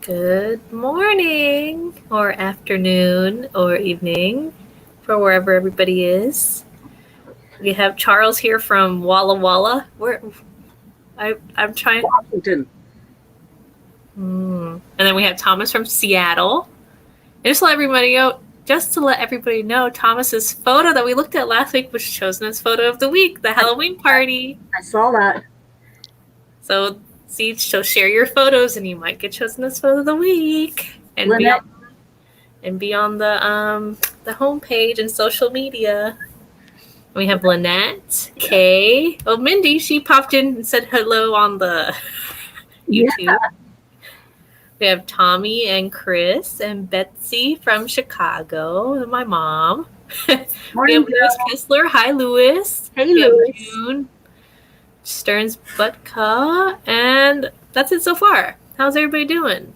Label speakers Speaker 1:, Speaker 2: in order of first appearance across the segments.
Speaker 1: Good morning, or afternoon, or evening, for wherever everybody is. We have Charles here from Walla Walla. I'm trying.
Speaker 2: Washington.
Speaker 1: And then we have Thomas from Seattle. And just to let everybody know, Thomas's photo that we looked at last week was chosen as photo of the week, the Halloween party.
Speaker 2: I saw that.
Speaker 1: So share your photos, and you might get chosen as photo of the week. And be on the homepage and social media. We have Lynette, Kay. Oh, Mindy, she popped in and said hello on the YouTube. Yeah. We have Tommy and Chris and Betsy from Chicago, and my mom. We have Louis Kessler. Hi, Louis.
Speaker 2: Hey, Louis.
Speaker 1: June Stearns Butka, and that's it so far. How's everybody doing?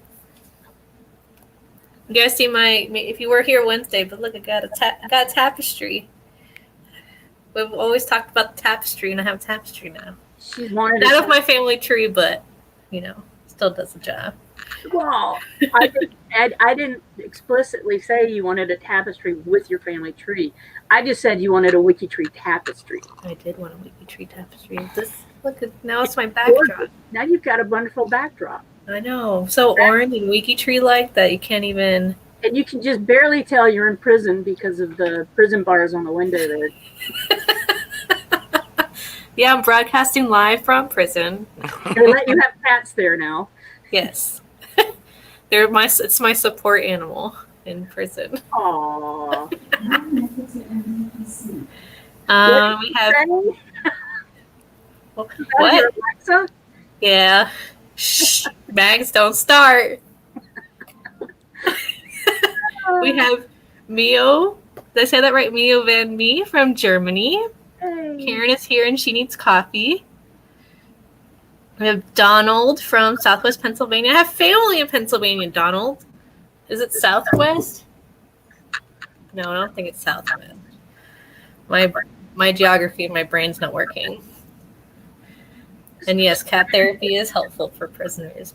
Speaker 1: You guys see if you were here Wednesday, but look, I got a tapestry. We've always talked about the tapestry, and I have a tapestry now. Not of my family tree, but, still does the job.
Speaker 2: Well, I didn't explicitly say you wanted a tapestry with your family tree. I just said you wanted a WikiTree tapestry.
Speaker 1: I did want a WikiTree tapestry. Now it's my backdrop.
Speaker 2: Now you've got a wonderful backdrop.
Speaker 1: I know. So orange and WikiTree-like that you can't even...
Speaker 2: And you can just barely tell you're in prison because of the prison bars on the window there.
Speaker 1: Yeah, I'm broadcasting live from prison.
Speaker 2: They let you have cats there now.
Speaker 1: Yes. It's my support animal in prison.
Speaker 2: Aww.
Speaker 1: We have... What?
Speaker 2: Alexa?
Speaker 1: Yeah. Shh. Bags don't start. We have Mio. Did I say that right? Mio Van Mee from Germany.
Speaker 2: Hey.
Speaker 1: Karen is here and she needs coffee. We have Donald from Southwest Pennsylvania. I have family in Pennsylvania, Donald. Is it Southwest? No, I don't think it's Southwest. My geography in my brain's not working. And yes, cat therapy is helpful for prisoners.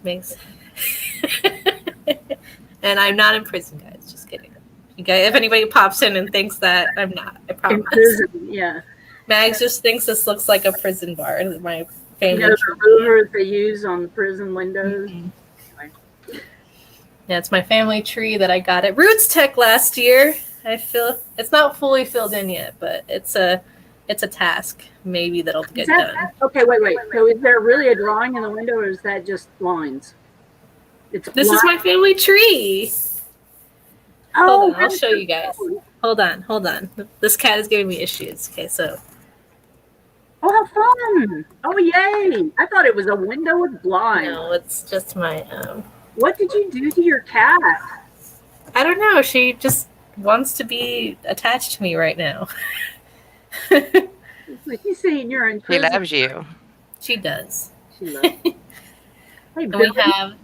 Speaker 1: And I'm not in prison, guys. Just kidding. You guys, if anybody pops in and thinks that, I'm not. I promise.
Speaker 2: In prison, yeah.
Speaker 1: Mags just thinks this looks like a prison bar. My family.
Speaker 2: The louver they use on the prison windows. Mm-hmm.
Speaker 1: Anyway. Yeah, it's my family tree that I got at Roots Tech last year. I feel it's not fully filled in yet, but it's a task maybe that'll get done.
Speaker 2: Okay, wait. So is there really a drawing in the window, or is that just lines?
Speaker 1: This is my family tree.
Speaker 2: Oh,
Speaker 1: hold on, I'll show you guys. Hold on. This cat is giving me issues. Okay, so.
Speaker 2: Oh, how fun! Oh, yay! I thought it was a window with blinds.
Speaker 1: No, it's just my.
Speaker 2: What did you do to your cat?
Speaker 1: I don't know. She just wants to be attached to me right now.
Speaker 2: He's saying you're in prison.
Speaker 3: He loves you.
Speaker 1: She does.
Speaker 2: She loves you. Hey,
Speaker 1: and we have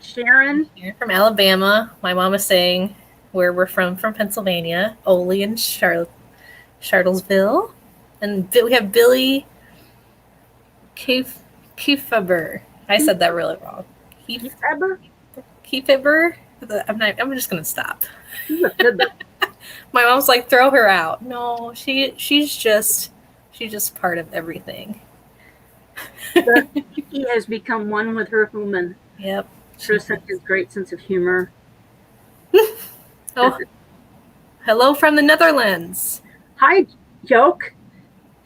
Speaker 2: Sharon
Speaker 1: from Alabama. My mom is saying where we're from Pennsylvania. Ole and Charlottesville. And we have Billy Kiefaber. I said that really wrong. Kiefaber? I'm just gonna stop. My mom's like, throw her out. No, she's just part of everything.
Speaker 2: He has become one with her human.
Speaker 1: Yep.
Speaker 2: For such a great sense of humor.
Speaker 1: Oh, hello from the Netherlands.
Speaker 2: Hi, joke.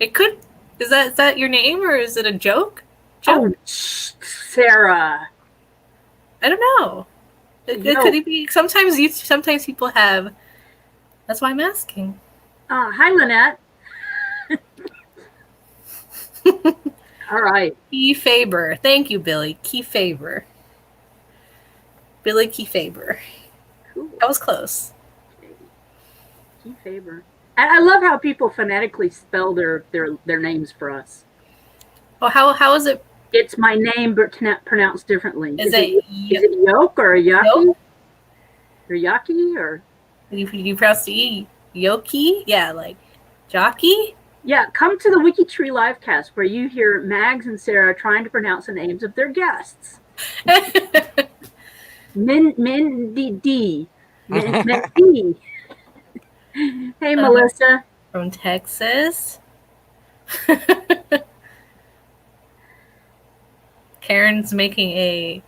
Speaker 1: It could. Is that your name, or is it a joke?
Speaker 2: Oh, Sarah.
Speaker 1: I don't know. It could be. Sometimes people have. That's why I'm asking.
Speaker 2: Hi, Lynette. All right.
Speaker 1: Key Faber. Thank you, Billy. Key Faber. Billy Key Faber.
Speaker 2: Cool.
Speaker 1: That was close.
Speaker 2: Key Faber. And I love how people phonetically spell their names for us.
Speaker 1: Oh, how is it?
Speaker 2: It's my name, but pronounced differently.
Speaker 1: Is it
Speaker 2: yoke or yaki? Yoke? Or yaki or?
Speaker 1: You pronounce the E. Yoki? Yeah, like jockey?
Speaker 2: Yeah, come to the WikiTree LiveCast where you hear Mags and Sarah trying to pronounce the names of their guests. Mindy D. Mindy. Hey, Melissa.
Speaker 1: From Texas. Karen's making a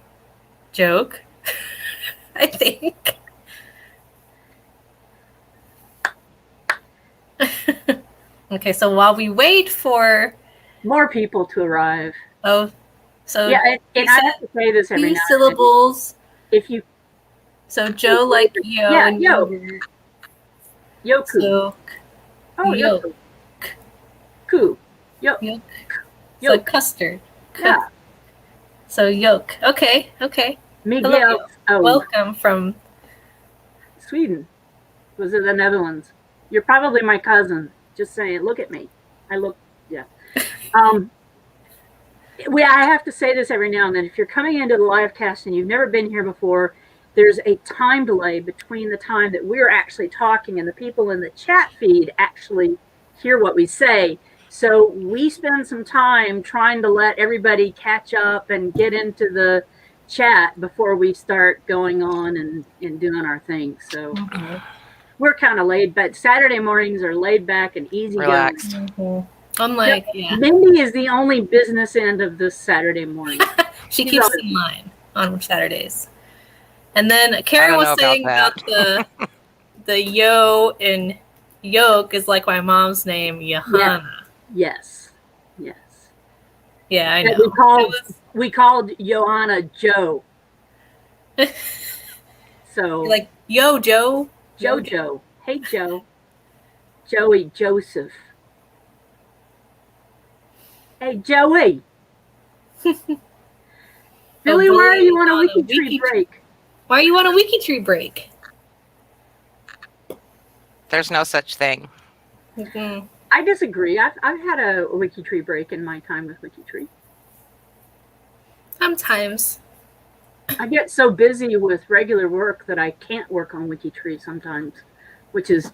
Speaker 1: joke, I think. Okay, so while we wait for
Speaker 2: more people to arrive.
Speaker 1: Oh, so
Speaker 2: yeah, and I have to say this every now and then.
Speaker 1: syllables.
Speaker 2: If you
Speaker 1: Joe like yo,
Speaker 2: yeah,
Speaker 1: and
Speaker 2: yo. Yoku.
Speaker 1: So,
Speaker 2: yoku. Ku. Yolk.
Speaker 1: Yolk. So custard.
Speaker 2: Yeah.
Speaker 1: So yolk. Okay.
Speaker 2: Miguel.
Speaker 1: Welcome from
Speaker 2: Sweden. Was it the Netherlands? You're probably my cousin. Just saying. Look at me. I look. Yeah. I have to say this every now and then. If you're coming into the LiveCast and you've never been here before, there's a time delay between the time that we're actually talking and the people in the chat feed actually hear what we say. So we spend some time trying to let everybody catch up and get into the chat before we start going on and doing our thing. So we're kind of laid back. Saturday mornings are laid back and easy
Speaker 3: relaxed.
Speaker 2: going.
Speaker 1: Unlike,
Speaker 2: Mindy is the only business end of this Saturday morning.
Speaker 1: She keeps in line on Saturdays. And then Karen was saying about the yo and yolk is like my mom's name, Johanna.
Speaker 2: Yes.
Speaker 1: Yeah, I know.
Speaker 2: We called Johanna Joe. So
Speaker 1: like, yo, Joe.
Speaker 2: Jojo. Hey, Joe. Joey Joseph. Hey, Joey. Billy, why are you on a WikiTree break?
Speaker 1: Why are you on a WikiTree break?
Speaker 3: There's no such thing.
Speaker 1: Mm-hmm.
Speaker 2: I disagree. I've had a WikiTree break in my time with WikiTree.
Speaker 1: Sometimes.
Speaker 2: I get so busy with regular work that I can't work on WikiTree sometimes, which is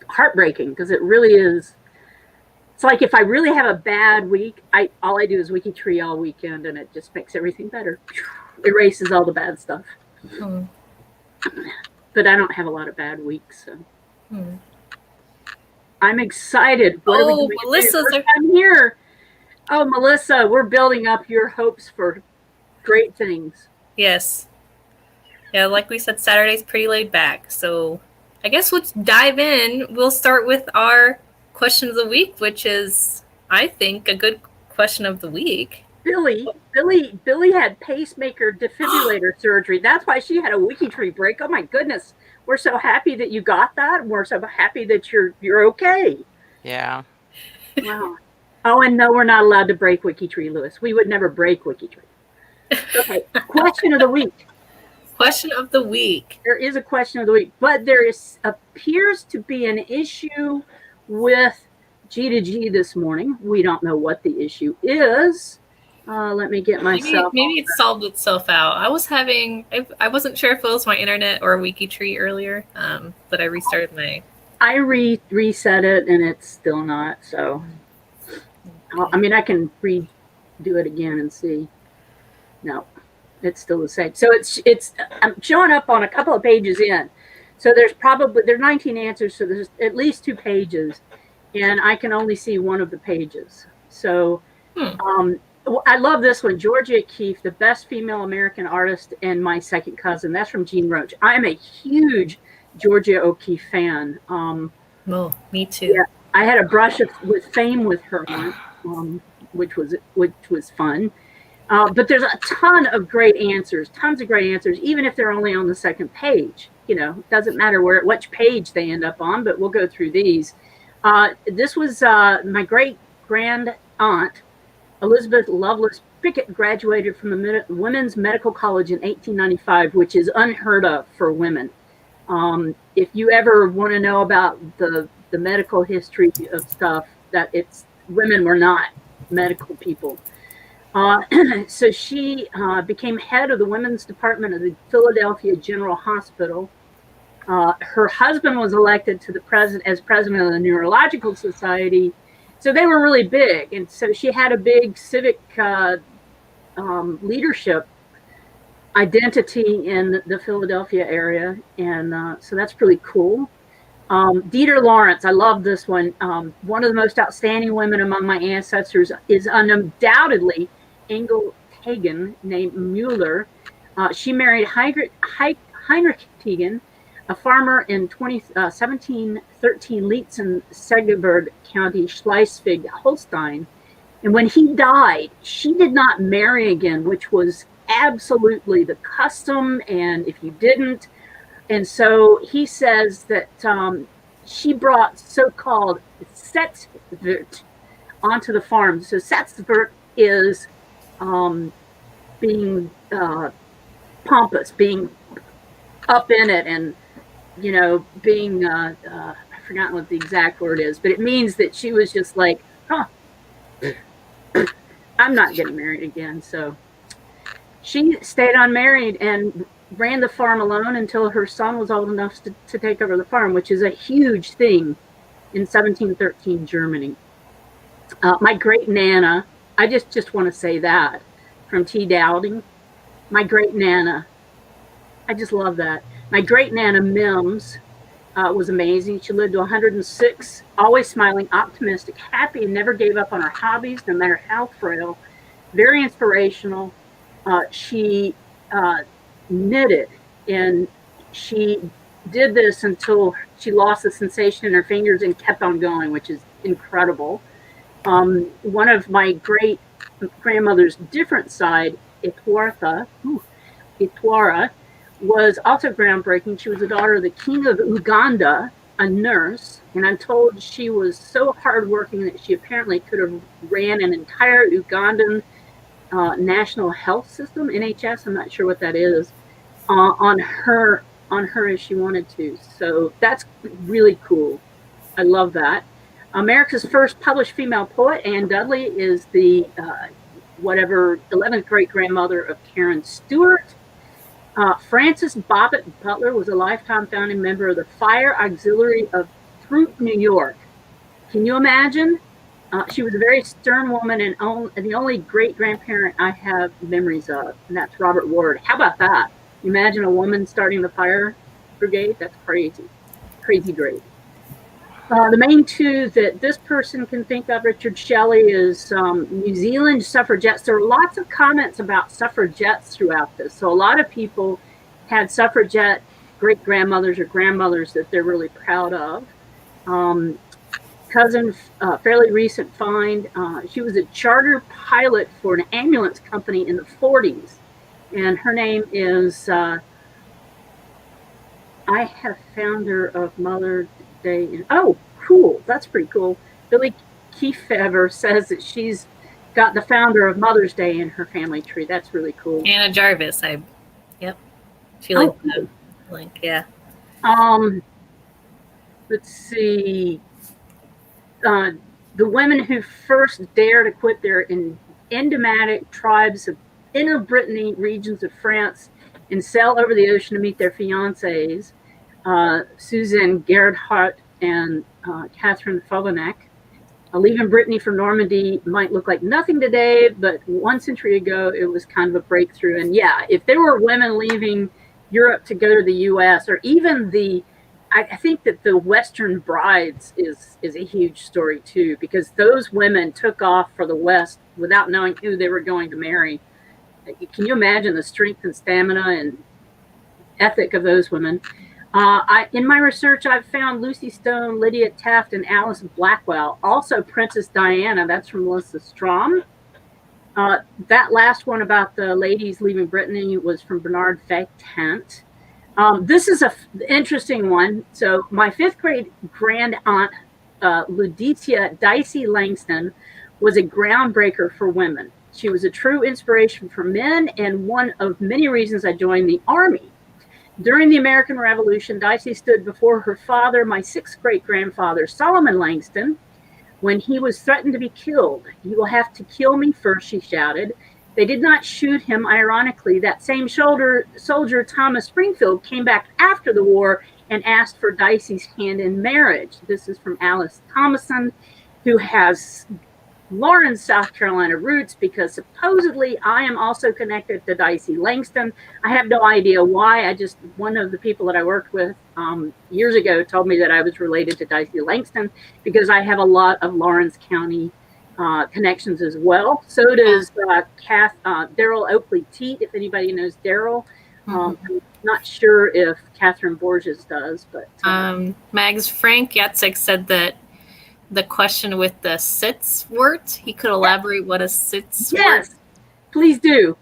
Speaker 2: heartbreaking because it really is. It's like if I really have a bad week, all I do is WikiTree all weekend, and it just makes everything better. Erases all the bad stuff. But I don't have a lot of bad weeks, so I'm excited. What are we doing?
Speaker 1: Melissa's
Speaker 2: I'm here. Oh, Melissa, we're building up your hopes for great things.
Speaker 1: Yes. Yeah, like we said, Saturday's pretty laid back. So I guess let's dive in. We'll start with our question of the week, which is, I think, a good question of the week.
Speaker 2: Billy had pacemaker defibrillator surgery. That's why she had a WikiTree break. Oh my goodness. We're so happy that you got that. We're so happy that you're okay.
Speaker 3: Yeah.
Speaker 2: Wow. Oh, and no, we're not allowed to break WikiTree, Lewis. We would never break WikiTree. Okay. Question of the week.
Speaker 1: Question of the week.
Speaker 2: There is a question of the week, but there appears to be an issue with G2G this morning. We don't know what the issue is. Let me get myself.
Speaker 1: Maybe it solved itself out. I wasn't sure if it was my internet or WikiTree earlier, but I restarted my.
Speaker 2: I reset it and it's still not. So, I mean, I can redo it again and see. No, it's still the same. So it's I'm showing up on a couple of pages in. So there's 19 answers. So there's at least 2 pages, and I can only see one of the pages. So, I love this one. Georgia O'Keeffe, the best female American artist and my second cousin. That's from Jean Roach. I'm a huge Georgia O'Keeffe fan.
Speaker 1: Me too.
Speaker 2: Yeah, I had a brush with fame with her once, which was fun. But there's a ton of great answers, even if they're only on the second page. You know, it doesn't matter which page they end up on, but we'll go through these. This was my great grand aunt, Elizabeth Lovelace Pickett, graduated from the Women's Medical College in 1895, which is unheard of for women. If you ever want to know about the medical history of stuff, women were not medical people. So she became head of the women's department of the Philadelphia General Hospital. Her husband was elected to as president of the Neurological Society. So they were really big. And so she had a big civic leadership identity in the Philadelphia area, and so that's pretty cool. Dieter Lawrence, I love this one. One of the most outstanding women among my ancestors is undoubtedly Engel Tegan, named Mueller. She married Heinrich Tegan, a farmer in 1713 Lietzen, Segeberg County, Schleswig-Holstein. And when he died, she did not marry again, which was absolutely the custom, and if you didn't. And so he says that she brought so-called Setzwirt onto the farm. So Setzwirt is being pompous, being up in it, and, you know, being, I've forgotten what the exact word is, but it means that she was just like, huh, I'm not getting married again. So she stayed unmarried and ran the farm alone until her son was old enough to take over the farm, which is a huge thing in 1713 Germany. My great Nana, I just want to say that, from T. Dowding. My great Nana, I just love that. My great Nana Mims was amazing. She lived to 106, always smiling, optimistic, happy, and never gave up on her hobbies, no matter how frail. Very inspirational. She knitted, and she did this until she lost the sensation in her fingers and kept on going, which is incredible. One of my great grandmother's different side, Itwara, was also groundbreaking. She was the daughter of the king of Uganda, a nurse, and I'm told she was so hardworking that she apparently could have ran an entire Ugandan national health system, NHS, I'm not sure what that is, on her if she wanted to. So that's really cool. I love that. America's first published female poet, Anne Dudley, is the 11th great grandmother of Karen Stewart. Frances Bobbitt Butler was a lifetime founding member of the Fire Auxiliary of Throop, New York. Can you imagine? She was a very stern woman and the only great-grandparent I have memories of, and that's Robert Ward. How about that? Imagine a woman starting the fire brigade? That's crazy. Crazy great. The main two that this person can think of, Richard Shelley, is New Zealand suffragettes. There were lots of comments about suffragettes throughout this. So a lot of people had suffragette great-grandmothers or grandmothers that they're really proud of. Cousin, fairly recent find. She was a charter pilot for an ambulance company in the 40s. And her name is, I have founder of Mother Day. Oh, cool. That's pretty cool. Billy Kefever says that she's got the founder of Mother's Day in her family tree. That's really cool.
Speaker 1: Anna Jarvis. Yep. She liked the link, yeah.
Speaker 2: Let's see. The women who first dared to quit their endemic tribes of inner Brittany regions of France and sail over the ocean to meet their fiancés, Suzanne Gerhardt and Catherine Fovenac. Leaving Brittany for Normandy might look like nothing today, but 1 century ago, it was kind of a breakthrough. And yeah, if there were women leaving Europe to go to the U.S., or even I think that the Western Brides is a huge story too, because those women took off for the West without knowing who they were going to marry. Can you imagine the strength and stamina and ethic of those women? In my research, I've found Lucy Stone, Lydia Taft, and Alice Blackwell. Also Princess Diana, that's from Melissa Strom. That last one about the ladies leaving Brittany was from Bernard Faitant. This is an interesting one. So my 5th grade grand aunt, Ludicia Dicey Langston, was a groundbreaker for women. She was a true inspiration for men and one of many reasons I joined the Army. During the American Revolution, Dicey stood before her father, my 6th great-grandfather, Solomon Langston, when he was threatened to be killed. "You will have to kill me first," she shouted. They did not shoot him. Ironically, that same soldier, Thomas Springfield, came back after the war and asked for Dicey's hand in marriage. This is from Alice Thomason, who has Lauren's South Carolina roots because supposedly I am also connected to Dicey Langston. I have no idea why. One of the people that I worked with years ago told me that I was related to Dicey Langston because I have a lot of Lawrence County connections as well. So does Daryl Oakley Teat, if anybody knows Daryl. I'm not sure if Catherine Borges does, but
Speaker 1: Mags Frank Yatsik said that the question with the sitz wort, he could elaborate what a sitz wort.
Speaker 2: Yes, please do.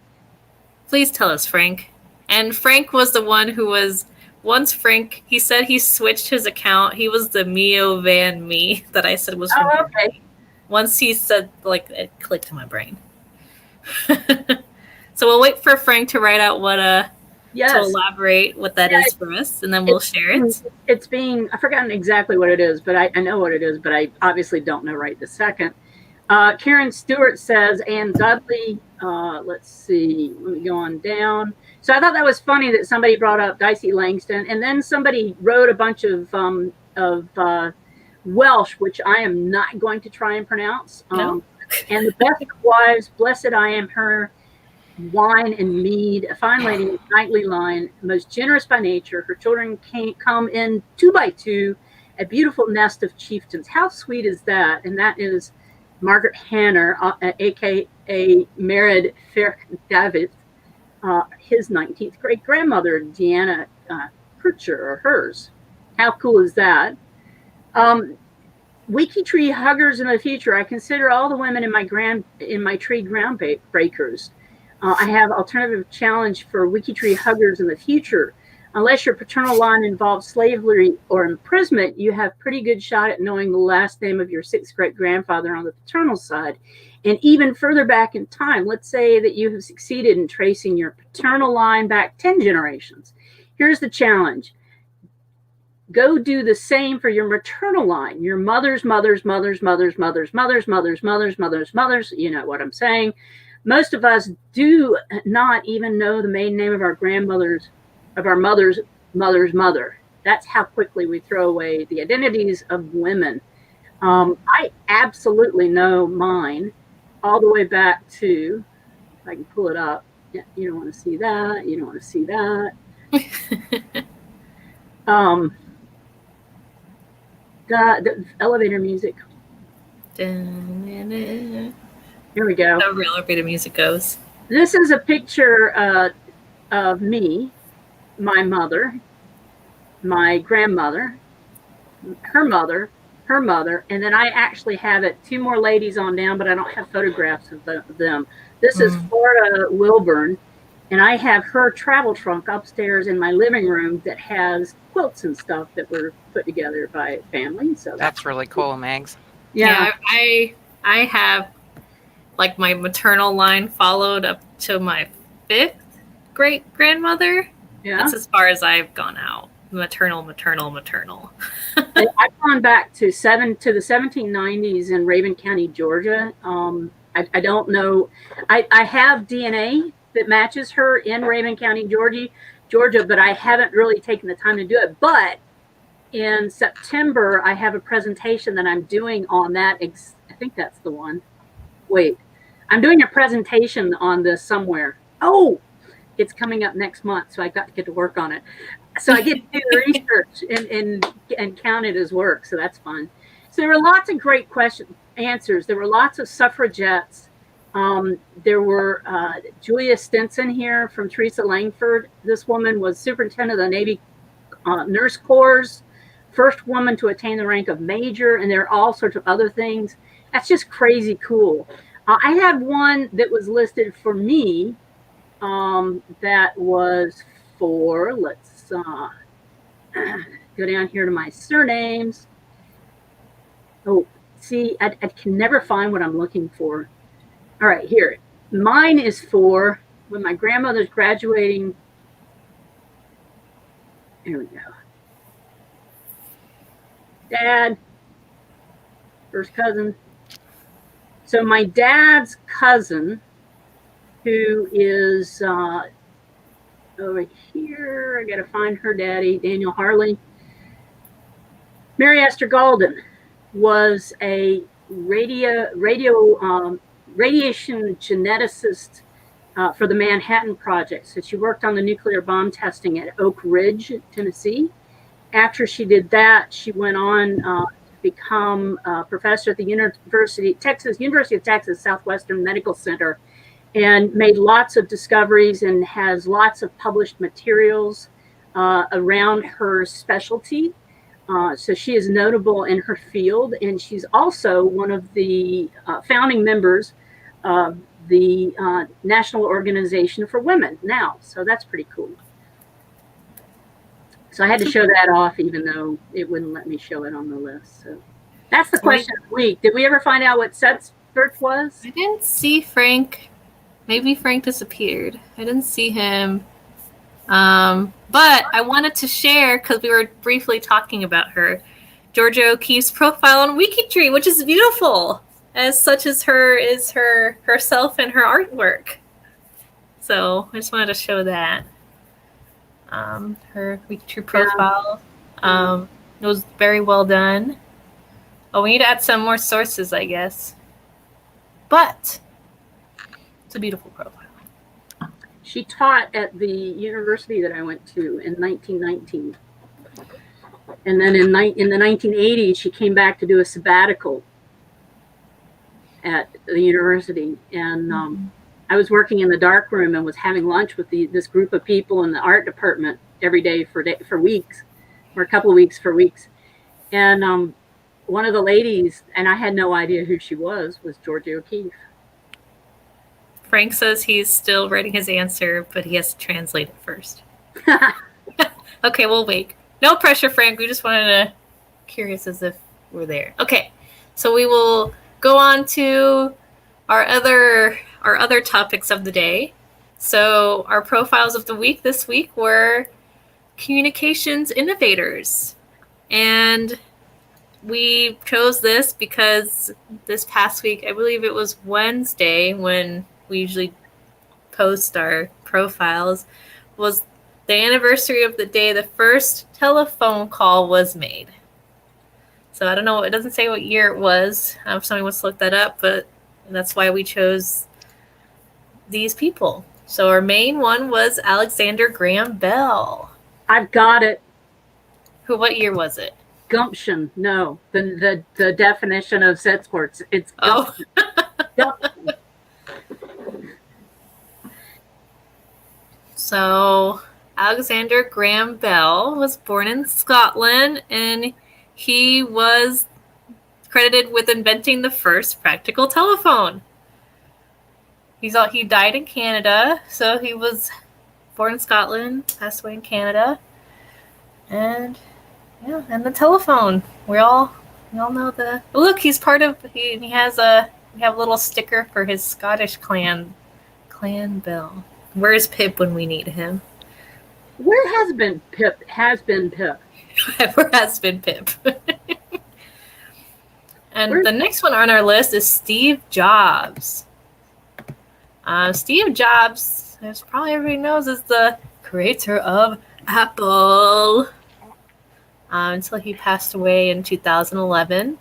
Speaker 1: Please tell us, Frank. And Frank was the one who was once Frank. He said he switched his account. He was the Mio Van Me that I said was from.
Speaker 2: Oh, okay.
Speaker 1: Once he said, like, it clicked in my brain. So we'll wait for Frank to write out what to elaborate what that is for us, and then we'll share it.
Speaker 2: It's being, I've forgotten exactly what it is, but I know what it is, but I obviously don't know right this second. Karen Stewart says, Ann Dudley, let's see, let me go on down. So I thought that was funny that somebody brought up Dicey Langston, and then somebody wrote a bunch of Welsh, which I am not going to try and pronounce.
Speaker 1: No.
Speaker 2: And the best of wives, blessed I am her, wine and mead, a fine lady with knightly line, most generous by nature. Her children come in 2 by 2, a beautiful nest of chieftains. How sweet is that? And that is Margaret Hanner, a.k.a. Merid Fairk David, his 19th great grandmother, Deanna Kircher, or hers. How cool is that? WikiTree huggers in the future. I consider all the women in my tree groundbreakers. I have alternative challenge for WikiTree huggers in the future. Unless your paternal line involves slavery or imprisonment, you have pretty good shot at knowing the last name of your 6th great grandfather on the paternal side. And even further back in time, let's say that you have succeeded in tracing your paternal line back 10 generations. Here's the challenge. Go do the same for your maternal line, your mother's mothers, mothers, mothers, mothers, mothers, mothers, mothers, mothers, mothers. You know what I'm saying. Most of us do not even know the maiden name of our grandmother's, of our mother's mother's mother. That's how quickly we throw away the identities of women. I absolutely know mine all the way back to, if I can pull it up. Yeah, you don't want to see that. You don't want to see that. The elevator music. Here we go.
Speaker 1: How real elevator music goes.
Speaker 2: This is a picture of me, my mother, my grandmother, her mother, and then I actually have it 2 more ladies on down, but I don't have photographs of them. This is Florida Wilburn, and I have her travel trunk upstairs in my living room that has quilts and stuff that were put together by family. So
Speaker 3: that's really cool, Megs.
Speaker 1: Yeah, I have, like, my maternal line followed up to my 5th great grandmother.
Speaker 2: Yeah,
Speaker 1: that's as far as I've gone out. Maternal.
Speaker 2: I've gone back to the 1790s in Raven County, Georgia. I don't know. I have DNA that matches her in Raven County, Georgia, but I haven't really taken the time to do it. But in September, I have a presentation that I'm doing on that. I think that's the one. Wait, I'm doing a presentation on this somewhere. Oh, it's coming up next month, so I got to get to work on it. So I get to do the research and count it as work, so that's fun. So there were lots of great answers. There were lots of suffragettes. There were Julia Stinson here from Teresa Langford. This woman was superintendent of the Navy Nurse Corps, first woman to attain the rank of major, and there are all sorts of other things. That's just crazy cool. I had one that was listed for me that was for, let's go down here to my surnames. Oh, see, I can never find what I'm looking for. All right, here. Mine is for when my grandmother's graduating. Here we go. Dad, first cousin. So my dad's cousin, who is over here, I gotta find her daddy, Daniel Harley. Mary Esther Galden was a radiation geneticist for the Manhattan Project. So she worked on the nuclear bomb testing at Oak Ridge, Tennessee. After she did that, she went on to become a professor at the University of Texas Southwestern Medical Center, and made lots of discoveries and has lots of published materials around her specialty. So she is notable in her field, and she's also one of the founding members of the National Organization for Women now. So that's pretty cool. So I had to show that off, even though it wouldn't let me show it on the list. So that's the question of the week. Did we ever find out what Seth's birth was?
Speaker 1: I didn't see Frank. Maybe Frank disappeared. I didn't see him. But I wanted to share, because we were briefly talking about her, Georgia O'Keeffe's profile on WikiTree, which is beautiful, as such as herself and her artwork. So I just wanted to show that. Her WikiTree profile. It was very well done. Oh, we need to add some more sources, I guess. But it's a beautiful profile.
Speaker 2: She taught at the university that I went to in 1919. And then in the 1980s, she came back to do a sabbatical at the university. And I was working in the darkroom and was having lunch with this group of people in the art department every day for weeks, or a couple of weeks for weeks. And one of the ladies, and I had no idea who she was Georgia O'Keeffe.
Speaker 1: Frank says he's still writing his answer, but he has to translate it first. Okay, we'll wait. No pressure, Frank. We just wanted to curious as if we're there. Okay, so we will go on to our other topics of the day. So our profiles of the week this week were communications innovators. And we chose this because this past week, I believe it was Wednesday when we usually post our profiles, was the anniversary of the day the first telephone call was made. So I don't know, it doesn't say what year it was. If somebody wants to look that up, but that's why we chose these people. So our main one was Alexander Graham Bell.
Speaker 2: I've got it.
Speaker 1: What year was it?
Speaker 2: Gumption. No, the definition of set sports. It's gumption. Gumption.
Speaker 1: So Alexander Graham Bell was born in Scotland, and he was credited with inventing the first practical telephone. He died in Canada, so he was born in Scotland, passed away in Canada, and the telephone. We all know the. Look, he's part of. We have a little sticker for his Scottish clan Bell. Where's Pip when we need him?
Speaker 2: Where has been Pip?
Speaker 1: Where has been Pip? And the next one on our list is Steve Jobs. Steve Jobs, as probably everybody knows, is the creator of Apple. Until he passed away in 2011.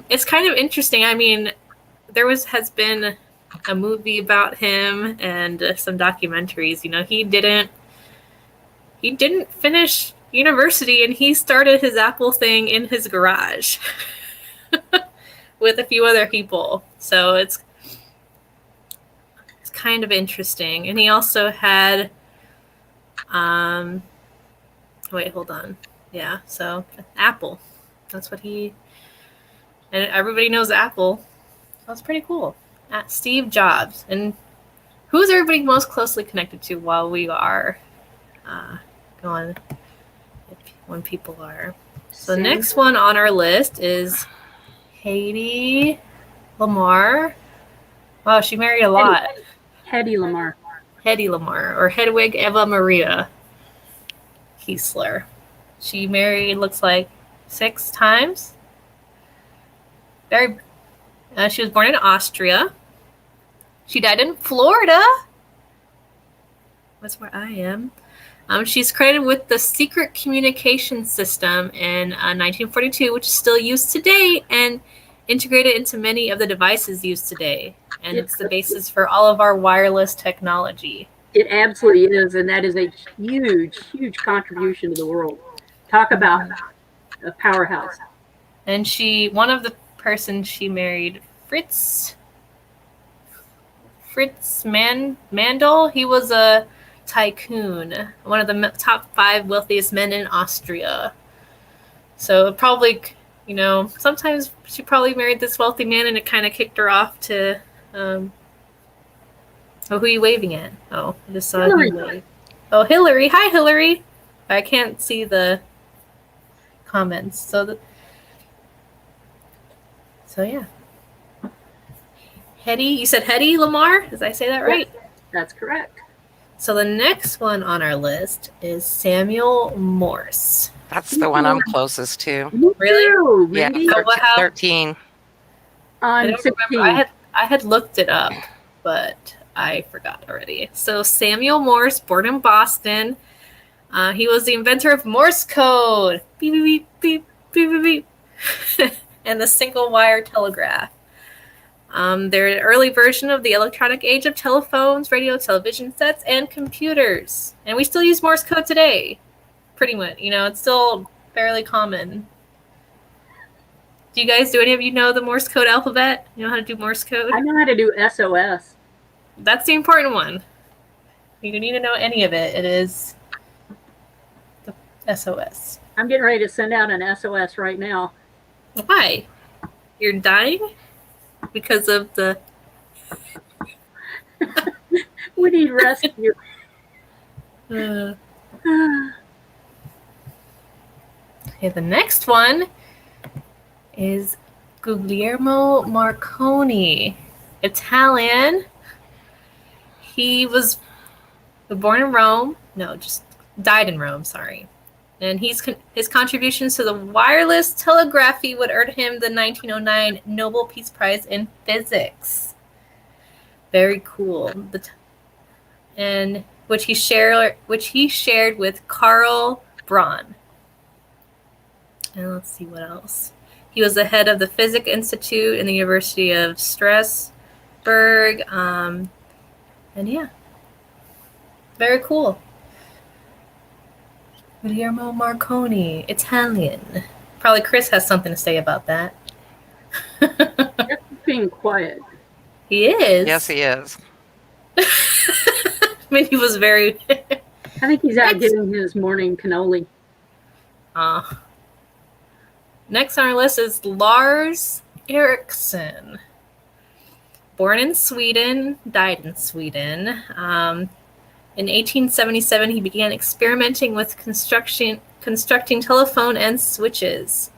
Speaker 1: It's kind of interesting. I mean, there has been a movie about him and some documentaries. You know, he didn't finish university, and he started his Apple thing in his garage with a few other people. So it's kind of interesting. And he also had wait, hold on. Yeah, so Apple. That's what and everybody knows Apple. That's pretty cool. Steve Jobs. And who's everybody most closely connected to while we are going, when people are. So the next one on our list is Hedy Lamarr. Wow, she married a lot.
Speaker 2: Hedy Lamarr.
Speaker 1: Hedy Lamarr, or Hedwig Eva Maria Kiesler. She married, looks like, 6 times. She was born in Austria. She died in Florida. That's where I am. She's credited with the secret communication system in 1942, which is still used today, and integrated into many of the devices used today, and it's the basis for all of our wireless technology.
Speaker 2: It absolutely is, and that is a huge, huge contribution to the world. Talk about a powerhouse.
Speaker 1: And one of the persons she married, Fritz Mandel, he was a tycoon, one of the top 5 wealthiest men in Austria. So probably, sometimes she probably married this wealthy man and it kind of kicked her off to, who are you waving at? Oh, I just saw you wave. Oh, Hillary. Hi, Hillary. I can't see the comments. So yeah. Hedy, you said Hedy Lamarr? Did I say that right?
Speaker 2: Yes, that's correct.
Speaker 1: So the next one on our list is Samuel Morse.
Speaker 3: That's the one I'm closest to.
Speaker 1: Really?
Speaker 3: Yeah, 13.
Speaker 2: I'm 16.
Speaker 1: I had looked it up, but I forgot already. So Samuel Morse, born in Boston, he was the inventor of Morse code, beep, beep, beep, beep, beep, beep, and the single wire telegraph. They're an early version of the electronic age of telephones, radio, television sets, and computers. And we still use Morse code today, pretty much. It's still fairly common. Do any of you know the Morse code alphabet? You know how to do Morse code?
Speaker 2: I know how to do SOS.
Speaker 1: That's the important one. You don't need to know any of it. It is the SOS.
Speaker 2: I'm getting ready to send out an SOS right now.
Speaker 1: Why? You're dying? Because of the...
Speaker 2: We need rescue.
Speaker 1: Okay, the next one is Guglielmo Marconi, Italian. He was born in Rome. No, just died in Rome, sorry. And his contributions to the wireless telegraphy would earn him the 1909 Nobel Peace Prize in Physics. Very cool. And which he shared with Karl Braun. And let's see what else. He was the head of the Physics Institute in the University of Strasbourg. And yeah, very cool. Guglielmo Marconi, Italian. Probably Chris has something to say about that.
Speaker 2: Just being quiet.
Speaker 1: He is.
Speaker 3: Yes, he is.
Speaker 1: I mean, he was very...
Speaker 2: I think he's out getting his morning cannoli.
Speaker 1: Next on our list is Lars Ericsson. Born in Sweden, died in Sweden. In 1877, he began experimenting with constructing telephone and switches.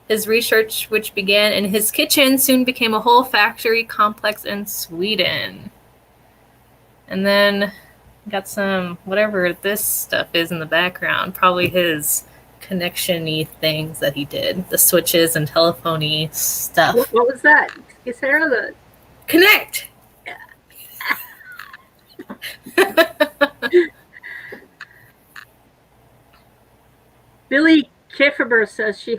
Speaker 1: His research, which began in his kitchen, soon became a whole factory complex in Sweden. And then got some, whatever this stuff is in the background, probably his connection-y things that he did, the switches and telephony stuff.
Speaker 2: What was that? Is Sarah the...
Speaker 1: Connect!
Speaker 2: Billy Kifferber says she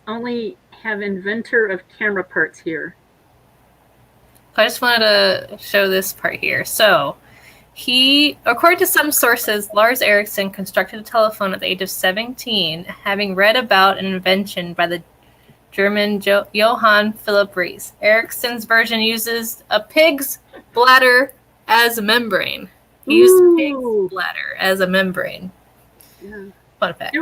Speaker 2: only have inventor of camera parts here.
Speaker 1: I just wanted to show this part here. So, according to some sources, Lars Ericsson constructed a telephone at the age of 17, having read about an invention by the German Johann Philipp Reis. Ericsson's version uses a pig's bladder as a membrane. He used a pig's bladder as a membrane.
Speaker 2: Yeah.
Speaker 1: Fun fact.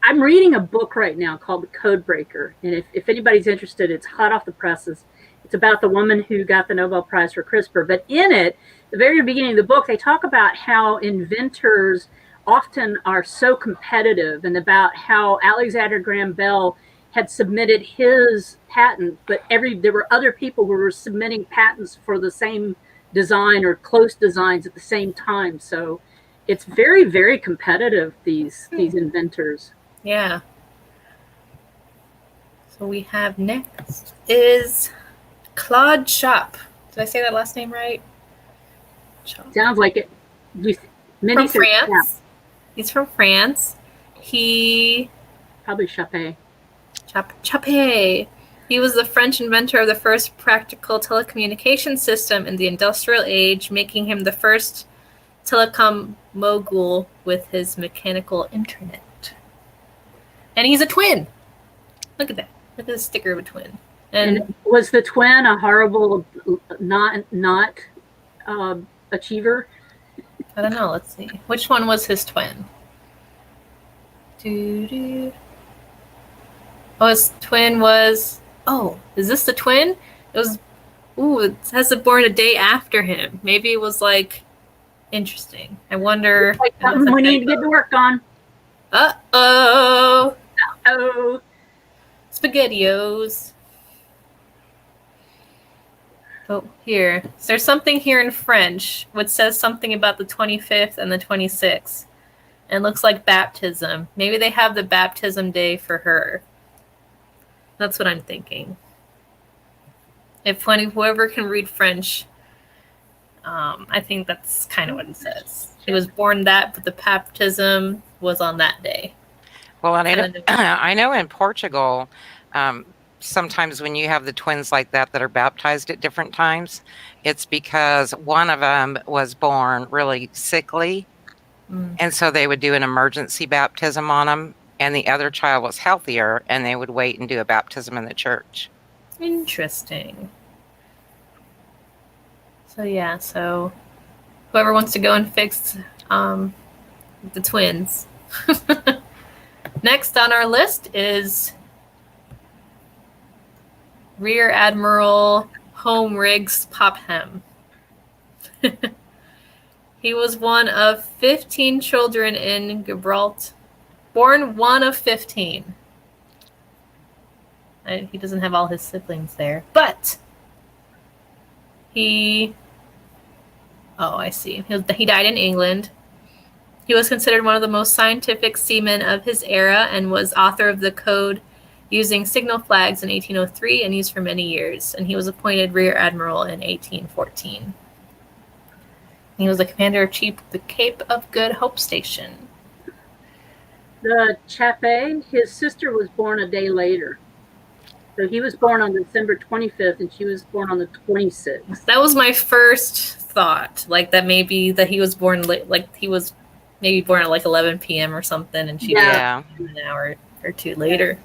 Speaker 2: I'm reading a book right now called The Code Breaker, and if anybody's interested, it's hot off the presses. It's about the woman who got the Nobel Prize for CRISPR. But in it, the very beginning of the book, they talk about how inventors often are so competitive, and about how Alexander Graham Bell had submitted his patent, but there were other people who were submitting patents for the same design or close designs at the same time. So it's very, very competitive, these inventors.
Speaker 1: Yeah. So we have next is Claude Schopp. Did I say that last name right? Schopp.
Speaker 2: Sounds like it.
Speaker 1: From France. Yeah. He's from France.
Speaker 2: Probably Chappé.
Speaker 1: Chappé. He was the French inventor of the first practical telecommunication system in the industrial age, making him the first telecom mogul with his mechanical internet. And he's a twin. Look at that. Look at the sticker of a twin.
Speaker 2: And was the twin a horrible not achiever?
Speaker 1: I don't know. Let's see. Which one was his twin? Doo-doo. Oh, his twin was... Oh, is this the twin? It was... Ooh, it has it born a day after him. Maybe it was, like, interesting. I wonder...
Speaker 2: Like something we need to get to work on.
Speaker 1: Uh-oh.
Speaker 2: Uh-oh.
Speaker 1: SpaghettiOs. Oh, here. So there's something here in French which says something about the 25th and the 26th. And looks like baptism. Maybe they have the baptism day for her. That's what I'm thinking. If whoever can read French, I think that's kind of what it says. He was born that, but the baptism was on that day.
Speaker 3: Well, I know in Portugal, sometimes when you have the twins like that are baptized at different times, it's because one of them was born really sickly. And so they would do an emergency baptism on them, and the other child was healthier, and they would wait and do a baptism in the church.
Speaker 1: Interesting. So yeah, so whoever wants to go and fix the twins. Next on our list is Rear Admiral Home Riggs Popham. He was one of 15 children in Gibraltar. Born one of 15. He doesn't have all his siblings there. But he... Oh, I see. He died in England. He was considered one of the most scientific seamen of his era and was author of the code using signal flags in 1803 and used for many years. And he was appointed Rear Admiral in 1814. He was the Commander-in-Chief of the Cape of Good Hope Station.
Speaker 2: The Chape, his sister was born a day later. So he was born on December 25th, and she was born on the 26th.
Speaker 1: That was my first thought, like that maybe that he was born late, like he was maybe born at like 11 p.m. or something, and she was an hour or two later.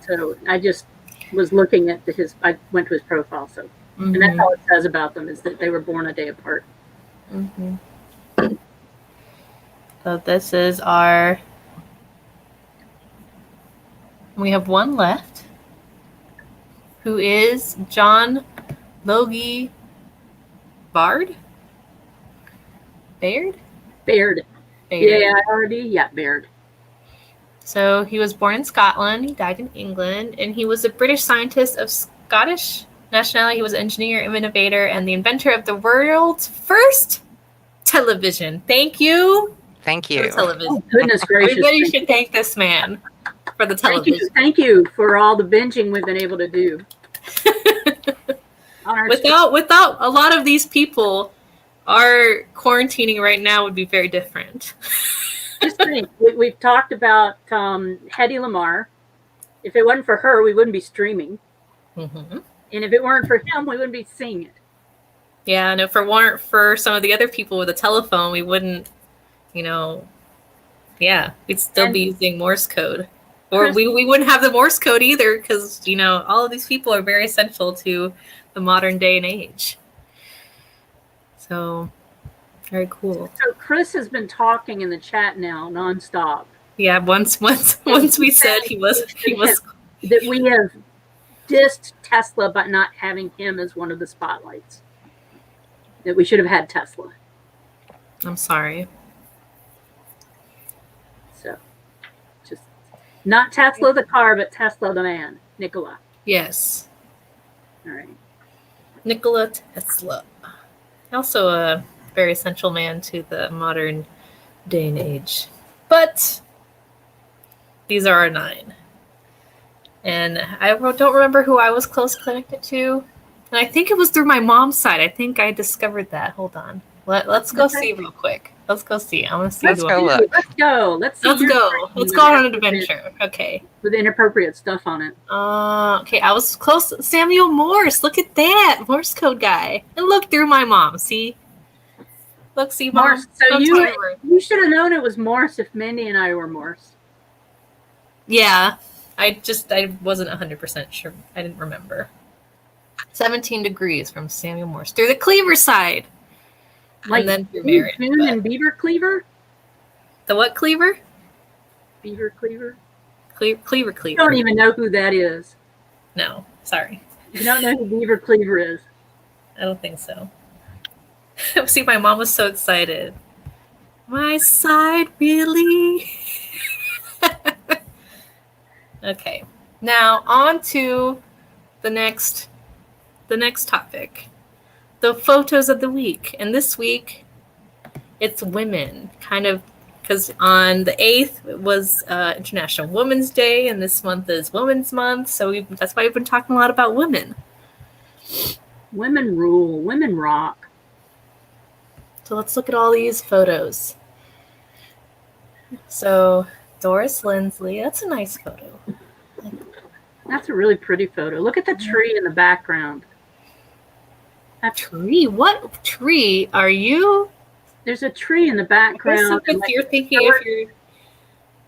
Speaker 2: So I just was looking at I went to his profile, so and that's all it says about them is that they were born a day apart.
Speaker 1: So this is our... We have one left, who is John Logie Baird.
Speaker 2: Baird. Baird.
Speaker 1: So he was born in Scotland. He died in England, and he was a British scientist of Scottish nationality. He was an engineer, innovator, and the inventor of the world's first television. Thank you.
Speaker 3: Thank you.
Speaker 1: Television.
Speaker 2: Oh, goodness gracious.
Speaker 1: Everybody should thank this man for the television.
Speaker 2: Thank you for all the binging we've been able to do.
Speaker 1: Without a lot of these people, our quarantining right now would be very different.
Speaker 2: Just think, we've talked about Hedy Lamarr. If it wasn't for her, we wouldn't be streaming. And if it weren't for him, we wouldn't be seeing it.
Speaker 1: Yeah, and if it weren't for some of the other people with a telephone, we wouldn't, we'd still be using Morse code. Or we wouldn't have the Morse code either because, all of these people are very essential to the modern day and age. So, very cool.
Speaker 2: So Chris has been talking in the chat now nonstop.
Speaker 1: Yeah, once we said he was
Speaker 2: that we have dissed Tesla by not having him as one of the spotlights. That we should have had Tesla.
Speaker 1: I'm sorry.
Speaker 2: So, just not Tesla the car, but Tesla the man, Nikola.
Speaker 1: Yes.
Speaker 2: All right.
Speaker 1: Nikola Tesla. Also a very essential man to the modern day and age. But these are our 9. And I don't remember who I was close connected to. And I think it was through my mom's side. I think I discovered that. Hold on. Let's go see real quick. Let's go see. I want to see.
Speaker 3: Let's go look.
Speaker 2: Let's go. Let's see.
Speaker 1: Let's go. Let's go on an adventure. Okay.
Speaker 2: With inappropriate stuff on it.
Speaker 1: Okay, I was close. Samuel Morse. Look at that. Morse code guy. And look through my mom. See? Look, see, Mom.
Speaker 2: Morse. So you should have known it was Morse if Mindy and I were Morse.
Speaker 1: Yeah. I wasn't 100% sure. I didn't remember. 17 degrees from Samuel Morse. Through the Cleaver side.
Speaker 2: Like
Speaker 1: and then through Merritt.
Speaker 2: Boone and Beaver Cleaver?
Speaker 1: The what Cleaver?
Speaker 2: Beaver Cleaver?
Speaker 1: Cleaver.
Speaker 2: You don't even know who that is.
Speaker 1: No, sorry.
Speaker 2: You don't know who Beaver Cleaver is.
Speaker 1: I don't think so. See, my mom was so excited. My side, really? Okay. Now on to the next topic. The photos of the week. And this week it's women, kind of, because on the 8th it was International Women's Day, and this month is Women's Month, so that's why we've been talking a lot about women.
Speaker 2: Women rule. Women rock.
Speaker 1: So let's look at all these photos. So Doris Lindsley, that's a nice photo.
Speaker 2: That's a really pretty photo. Look at the tree in the background.
Speaker 1: A tree? What tree are you?
Speaker 2: There's a tree in the background.
Speaker 1: You're thinking if you're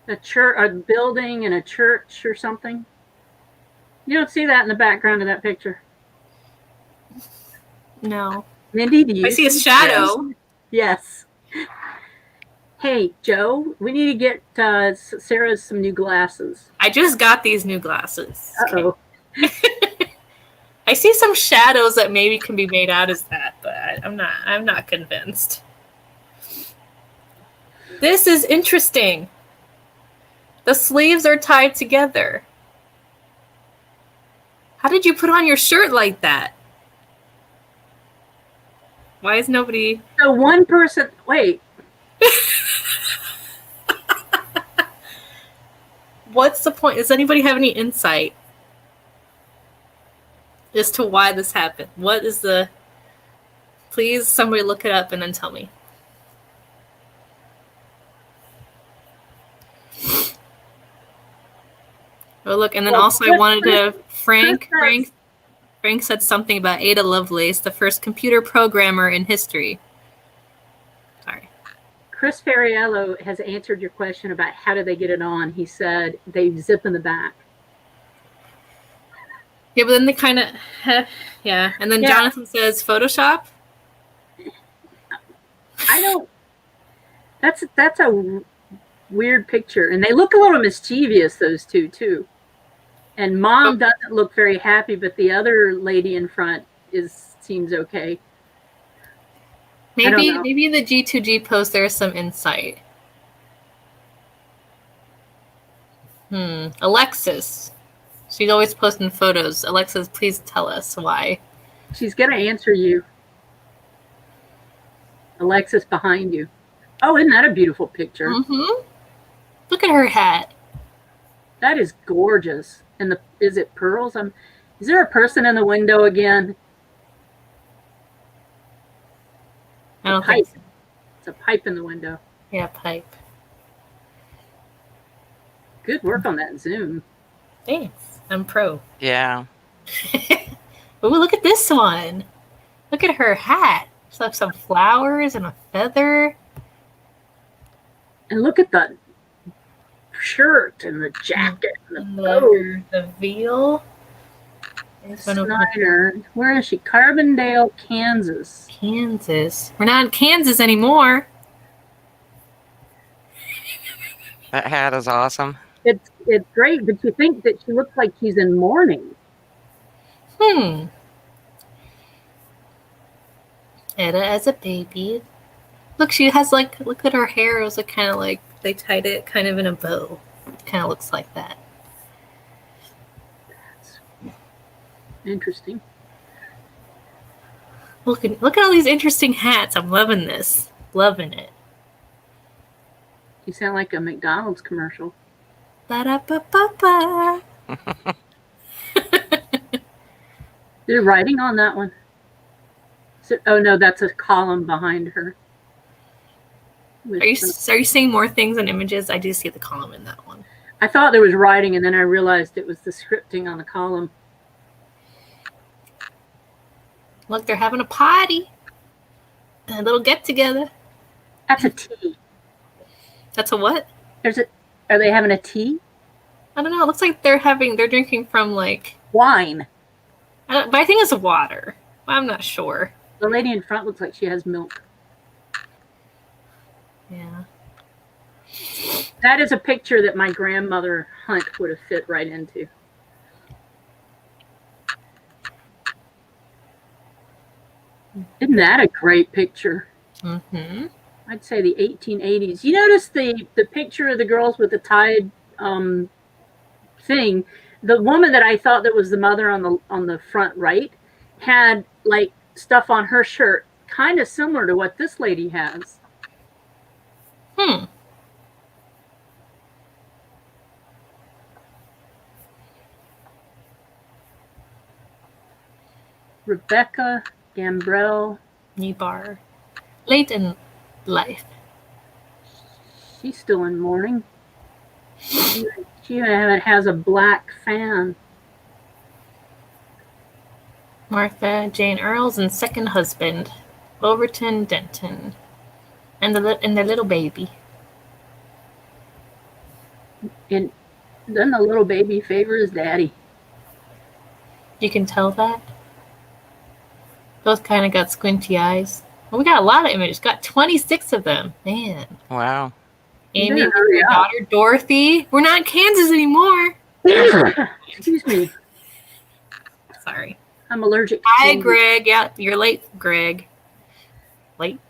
Speaker 2: a church, a building, and a church or something. You don't see that in the background of that picture.
Speaker 1: No.
Speaker 2: Mindy, do you?
Speaker 1: I see a shadow.
Speaker 2: Yes. Hey, Joe, we need to get Sarah some new glasses.
Speaker 1: I just got these new glasses.
Speaker 2: Uh-oh.
Speaker 1: Okay. I see some shadows that maybe can be made out as that, but I'm not convinced. This is interesting. The sleeves are tied together. How did you put on your shirt like that? Why is nobody...
Speaker 2: So one person... Wait.
Speaker 1: What's the point? Does anybody have any insight as to why this happened? What is the... Please, somebody look it up and then tell me. Oh, look, and then also I wanted to... Frank said something about Ada Lovelace, the first computer programmer in history. Sorry.
Speaker 2: Chris Ferriello has answered your question about how do they get it on. He said they zip in the back.
Speaker 1: Yeah, but then they kind of... Yeah, and then Jonathan says Photoshop?
Speaker 2: I don't... That's a weird picture. And they look a little mischievous, those two, too. And Mom doesn't look very happy, but the other lady in front seems okay.
Speaker 1: Maybe in the G2G post there's some insight. Alexis. She's always posting photos. Alexis, please tell us why.
Speaker 2: She's going to answer you. Alexis behind you. Oh, isn't that a beautiful picture?
Speaker 1: Mm-hmm. Look at her hat.
Speaker 2: That is gorgeous. And is it pearls? Is there a person in the window again?
Speaker 1: I don't think so.
Speaker 2: It's a pipe in the window.
Speaker 1: Yeah, pipe.
Speaker 2: Good work on that zoom.
Speaker 1: Thanks. I'm pro.
Speaker 3: Yeah.
Speaker 1: Ooh, look at this one. Look at her hat. She's got some flowers and a feather.
Speaker 2: And look at the shirt and the jacket and
Speaker 1: the veal.
Speaker 2: Snyder. Where is she? Carbondale, Kansas.
Speaker 1: Kansas. We're not in Kansas anymore.
Speaker 3: That hat is awesome.
Speaker 2: It's great, but you think that she looks like she's in mourning.
Speaker 1: Etta as a baby. Look, she has look at her hair. It was kind of like they tied it kind of in a bow. It kind of looks like that.
Speaker 2: Interesting.
Speaker 1: Look at all these interesting hats. I'm loving this. Loving it.
Speaker 2: You sound like a McDonald's commercial.
Speaker 1: Ba-da-ba-ba-ba.
Speaker 2: There's writing on that one. Oh, no, that's a column behind her.
Speaker 1: Are you seeing more things and images? I do see the column in that one.
Speaker 2: I thought there was writing, and then I realized it was the scripting on the column.
Speaker 1: Look, they're having a party. A little get together.
Speaker 2: That's a tea.
Speaker 1: That's a what?
Speaker 2: Are they having a tea?
Speaker 1: I don't know. It looks like they're drinking from like
Speaker 2: wine.
Speaker 1: But I think it's water. I'm not sure.
Speaker 2: The lady in front looks like she has milk.
Speaker 1: Yeah.
Speaker 2: That is a picture that my grandmother Hunt would have fit right into. Isn't that a great picture?
Speaker 1: Mm-hmm.
Speaker 2: I'd say the 1880s. You notice the picture of the girls with the tied thing. The woman that I thought that was the mother on the front right had like stuff on her shirt, kind of similar to what this lady has. Rebecca Gambrell.
Speaker 1: Nibar. Late in life.
Speaker 2: She's still in mourning. She has a black fan.
Speaker 1: Martha Jane Earls and second husband, Overton Denton, and their little baby.
Speaker 2: And then the little baby favors daddy.
Speaker 1: You can tell that. Both kind of got squinty eyes. Well, we got a lot of images. Got 26 of them. Man.
Speaker 3: Wow.
Speaker 1: Amy with her daughter Dorothy. We're not in Kansas anymore.
Speaker 2: Excuse me.
Speaker 1: Sorry.
Speaker 2: I'm allergic to
Speaker 1: Hi,
Speaker 2: candy.
Speaker 1: Greg. Yeah, you're late, Greg. Late?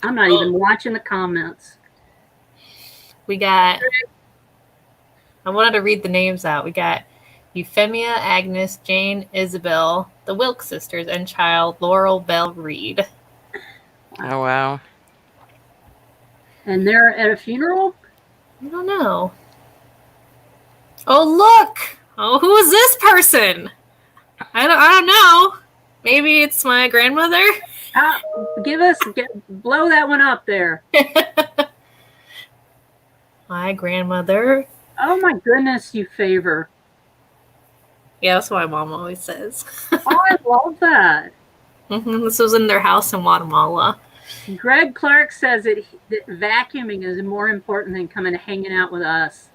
Speaker 2: I'm not even watching the comments.
Speaker 1: We got... I wanted to read the names out. We got Euphemia, Agnes, Jane, Isabel, the Wilkes sisters, and child Laurel Bell Reed.
Speaker 3: Oh, wow.
Speaker 2: And they're at a funeral?
Speaker 1: I don't know. Oh, look! Oh, who is this person? I don't know. Maybe it's my grandmother?
Speaker 2: Blow that one up there.
Speaker 1: My grandmother.
Speaker 2: Oh my goodness, you favor.
Speaker 1: Yeah, that's what my mom always says.
Speaker 2: Oh, I love that.
Speaker 1: This was in their house in Guatemala.
Speaker 2: Greg Clark says that vacuuming is more important than coming and hanging out with us.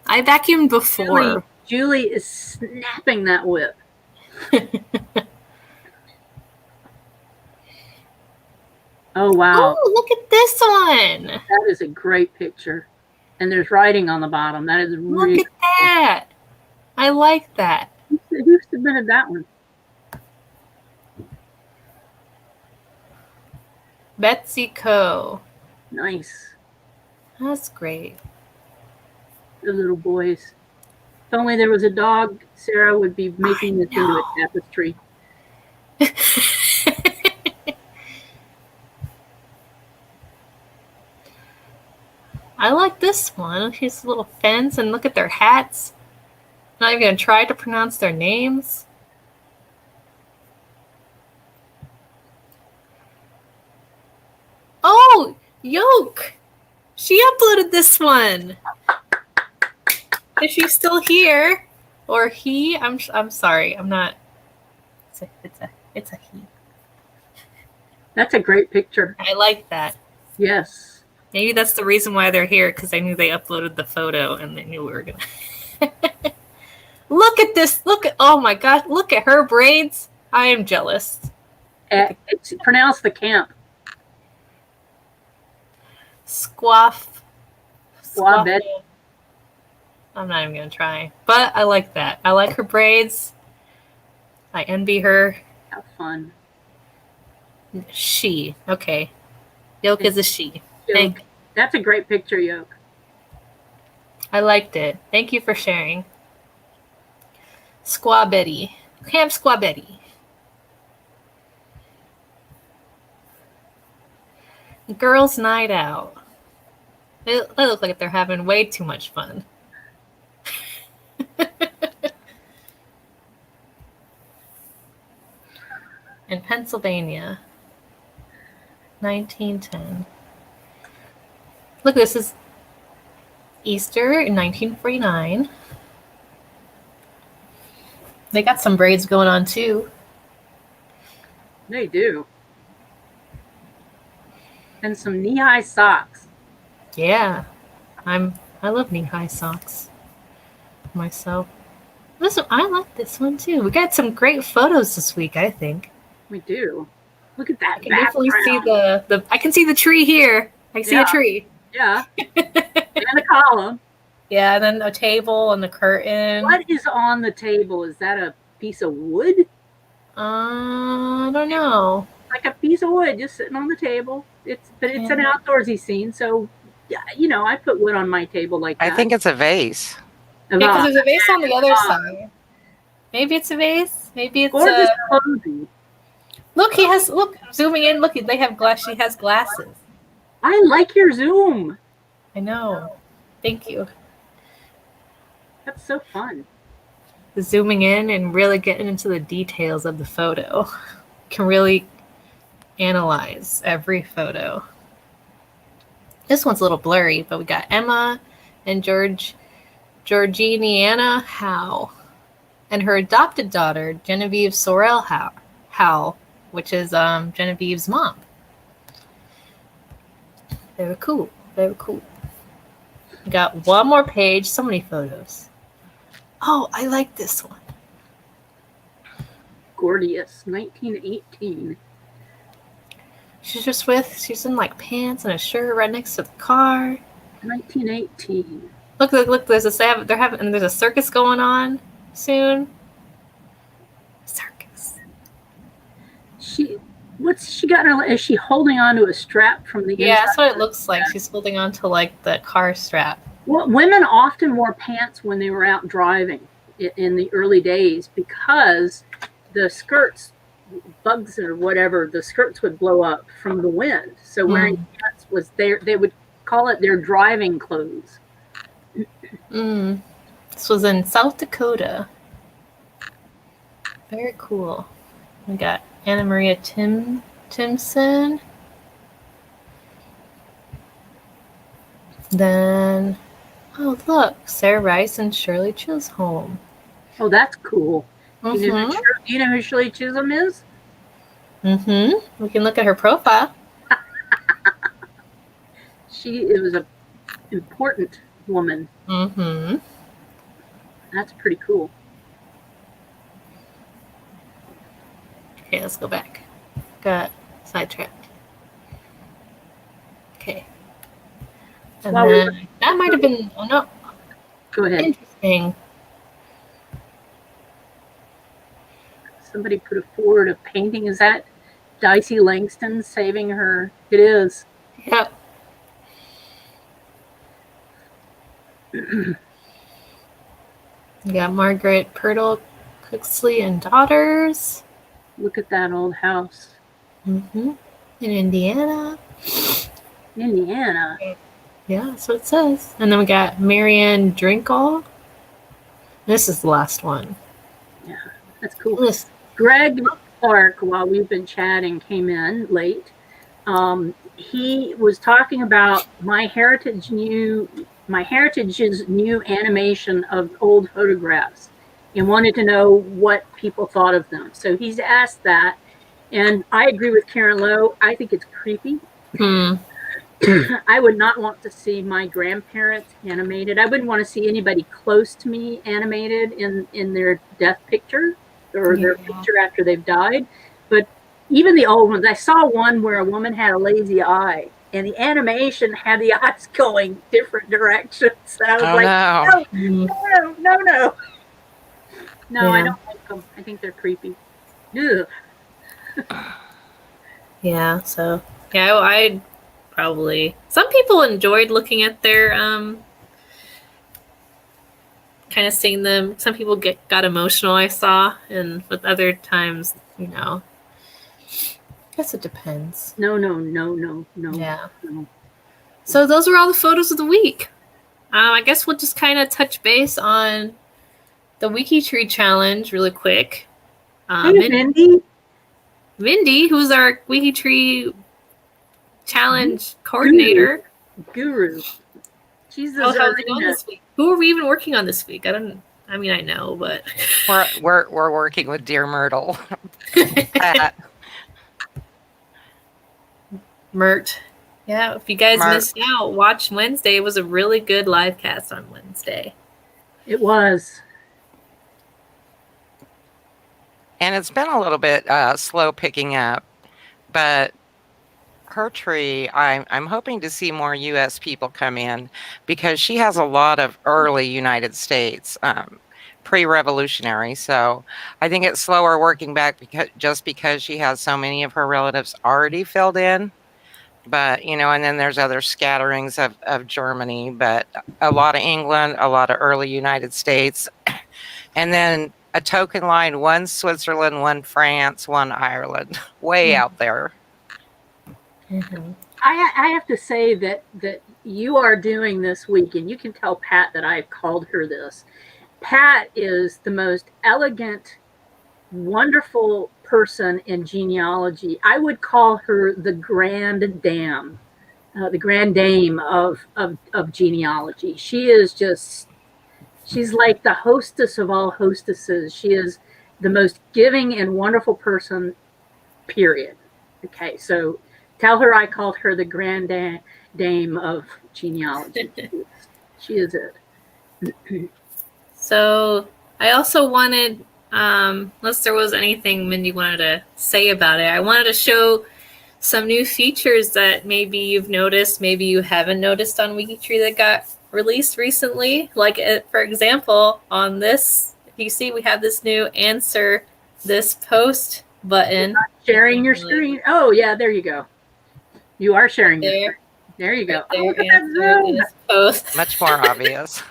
Speaker 1: I vacuumed before.
Speaker 2: Julie is snapping that whip. Oh, wow.
Speaker 1: Oh, look at this one.
Speaker 2: That is a great picture. And there's writing on the bottom. That is really
Speaker 1: Look at that. I like that.
Speaker 2: Who submitted that one?
Speaker 1: Betsy Coe.
Speaker 2: Nice.
Speaker 1: That's great.
Speaker 2: The little boys. If only there was a dog, Sarah would be making this into a tapestry.
Speaker 1: I like this one. Here's a little fence, and look at their hats. Not even going to try to pronounce their names. Oh, Yoke! She uploaded this one. Is she still here? Or he? I'm sorry. I'm not. It's a he.
Speaker 2: That's a great picture.
Speaker 1: I like that.
Speaker 2: Yes.
Speaker 1: Maybe that's the reason why they're here, because I knew they uploaded the photo and they knew we were gonna. Look at this! Oh my gosh! Look at her braids. I am jealous.
Speaker 2: It's pronounced the camp.
Speaker 1: Squaff.
Speaker 2: Squabet.
Speaker 1: I'm not even gonna try, but I like that. I like her braids. I envy her.
Speaker 2: How fun.
Speaker 1: She. Okay. Yoke is a she.
Speaker 2: Yoke. That's a great picture, Yoke.
Speaker 1: I liked it. Thank you for sharing. Squaw Betty. Camp Squaw Betty. Girls' night out. They look like they're having way too much fun. In Pennsylvania. 1910. Look, this is Easter in 1949. They got some braids going on too.
Speaker 2: They do. And some knee-high socks.
Speaker 1: Yeah, I love knee-high socks myself. I like this one too. We got some great photos this week, I think.
Speaker 2: We do. Look at that.
Speaker 1: I can definitely see the I can see the tree here. I can see a tree.
Speaker 2: Yeah. And a column.
Speaker 1: Yeah, and then a table and the curtain.
Speaker 2: What is on the table? Is that a piece of wood?
Speaker 1: I don't know.
Speaker 2: Like a piece of wood just sitting on the table. It's an outdoorsy scene, so you know, I put wood on my table like that.
Speaker 3: I think it's a vase.
Speaker 1: Yeah, because there's a vase on the other side. Maybe it's a vase. Maybe it's
Speaker 2: gorgeous clothing.
Speaker 1: Look, zooming in, look, they have glass. She has glasses.
Speaker 2: I like your zoom.
Speaker 1: I know. Thank you.
Speaker 2: That's so fun.
Speaker 1: The zooming in and really getting into the details of the photo. Can really analyze every photo. This one's a little blurry, but we got Emma and Georgiana Howe and her adopted daughter, Genevieve Sorrell Howe, which is Genevieve's mom. Very cool. Very cool. We got one more page. So many photos. Oh, I like this one.
Speaker 2: Gorgeous, 1918.
Speaker 1: She's in like pants and a shirt right next to the car.
Speaker 2: 1918.
Speaker 1: Look, there's a circus going on soon. Circus.
Speaker 2: What's she got? Is she holding on to a strap from the inside?
Speaker 1: Yeah, that's what it looks like. She's holding on to like the car strap.
Speaker 2: Well, women often wore pants when they were out driving in the early days because the skirts, bugs or whatever, the skirts would blow up from the wind. So wearing pants was they would call it their driving clothes.
Speaker 1: This was in South Dakota. Very cool. We got Anna Maria Timson. Then, oh look, Sarah Rice and Shirley Chisholm.
Speaker 2: Oh, that's cool.
Speaker 1: Mm-hmm.
Speaker 2: You know who Shirley Chisholm is?
Speaker 1: Mm-hmm. We can look at her profile.
Speaker 2: It was an important woman.
Speaker 1: Mm-hmm.
Speaker 2: That's pretty cool.
Speaker 1: Okay, let's go back. Got sidetracked. Okay. And then that might have been, oh no.
Speaker 2: Go ahead.
Speaker 1: Interesting.
Speaker 2: Somebody put forward a painting. Is that Dicey Langston saving her? It is.
Speaker 1: Yep. You got Margaret Purtle Cooksley and daughters.
Speaker 2: Look at that old house.
Speaker 1: Mm-hmm. In Indiana.
Speaker 2: Indiana.
Speaker 1: Yeah, that's what it says. And then we got Marianne Drinkall. This is the last one.
Speaker 2: Yeah, that's cool. Greg Clark, while we've been chatting, came in late. He was talking about MyHeritage's new animation of old photographs and wanted to know what people thought of them. So he's asked that, and I agree with Karen Lowe. I think it's creepy. I would not want to see my grandparents animated. I wouldn't want to see anybody close to me animated in their death picture or their picture after they've died. But even the old ones, I saw one where a woman had a lazy eye, and the animation had the eyes going different directions. And I was no. No, I don't like them. I think they're creepy. Ugh.
Speaker 1: Yeah, so I'd probably. Some people enjoyed looking at their kind of seeing them. Some people got emotional, I saw, and with other times, I guess it depends.
Speaker 2: No.
Speaker 1: Yeah.
Speaker 2: No.
Speaker 1: So those were all the photos of the week. I guess we'll just kind of touch base on the WikiTree challenge really quick.
Speaker 2: Mindy,
Speaker 1: who's our WikiTree challenge coordinator.
Speaker 2: guru. She's the
Speaker 1: How's it going
Speaker 2: Zarina.
Speaker 1: this week? Who are we even working on this week? I mean, I know, but
Speaker 3: We're working with Dear Myrtle.
Speaker 1: Mert. Yeah, if you guys
Speaker 3: Mert.
Speaker 1: missed out, watch Wednesday. It was a really good live cast on Wednesday.
Speaker 2: It was.
Speaker 3: And it's been a little bit slow picking up, but her tree, I'm hoping to see more U.S. people come in because she has a lot of early United States, pre-revolutionary. So I think it's slower working back because she has so many of her relatives already filled in. But, and then there's other scatterings of Germany, but a lot of England, a lot of early United States, and then a token line, one Switzerland, one France, one Ireland, way out there.
Speaker 1: Mm-hmm.
Speaker 2: I have to say that you are doing this week, and you can tell Pat that I've called her this. Pat is the most elegant, wonderful person in genealogy. I would call her the grand dame, the grand dame of genealogy. She's like the hostess of all hostesses. She is the most giving and wonderful person, period. Okay, so tell her I called her the grand dame of genealogy. She is it.
Speaker 1: So I also wanted, unless there was anything Mindy wanted to say about it, I wanted to show some new features that maybe you've noticed, maybe you haven't noticed on WikiTree that got released recently. Like, for example, on this, you see we have this new answer this post button.
Speaker 2: Sharing your screen. Oh, yeah, there you go. You are sharing your screen. There you go.
Speaker 1: Right there, answer this post.
Speaker 3: Much more obvious.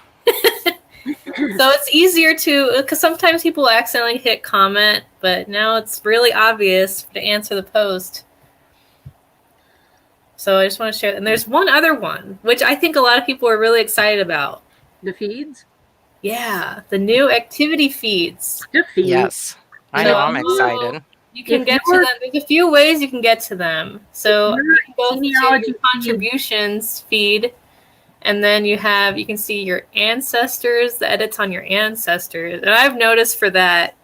Speaker 1: So it's easier because sometimes people accidentally hit comment, but now it's really obvious to answer the post. So I just want to share. And there's one other one, which I think a lot of people are really excited about.
Speaker 2: The feeds?
Speaker 1: Yeah, the new activity feeds.
Speaker 2: The feeds.
Speaker 3: Yes, I know. I'm excited.
Speaker 1: You can get to them. There's a few ways you can get to them. So you can go to your contributions feed, and then you can see your ancestors, the edits on your ancestors. And I've noticed for that,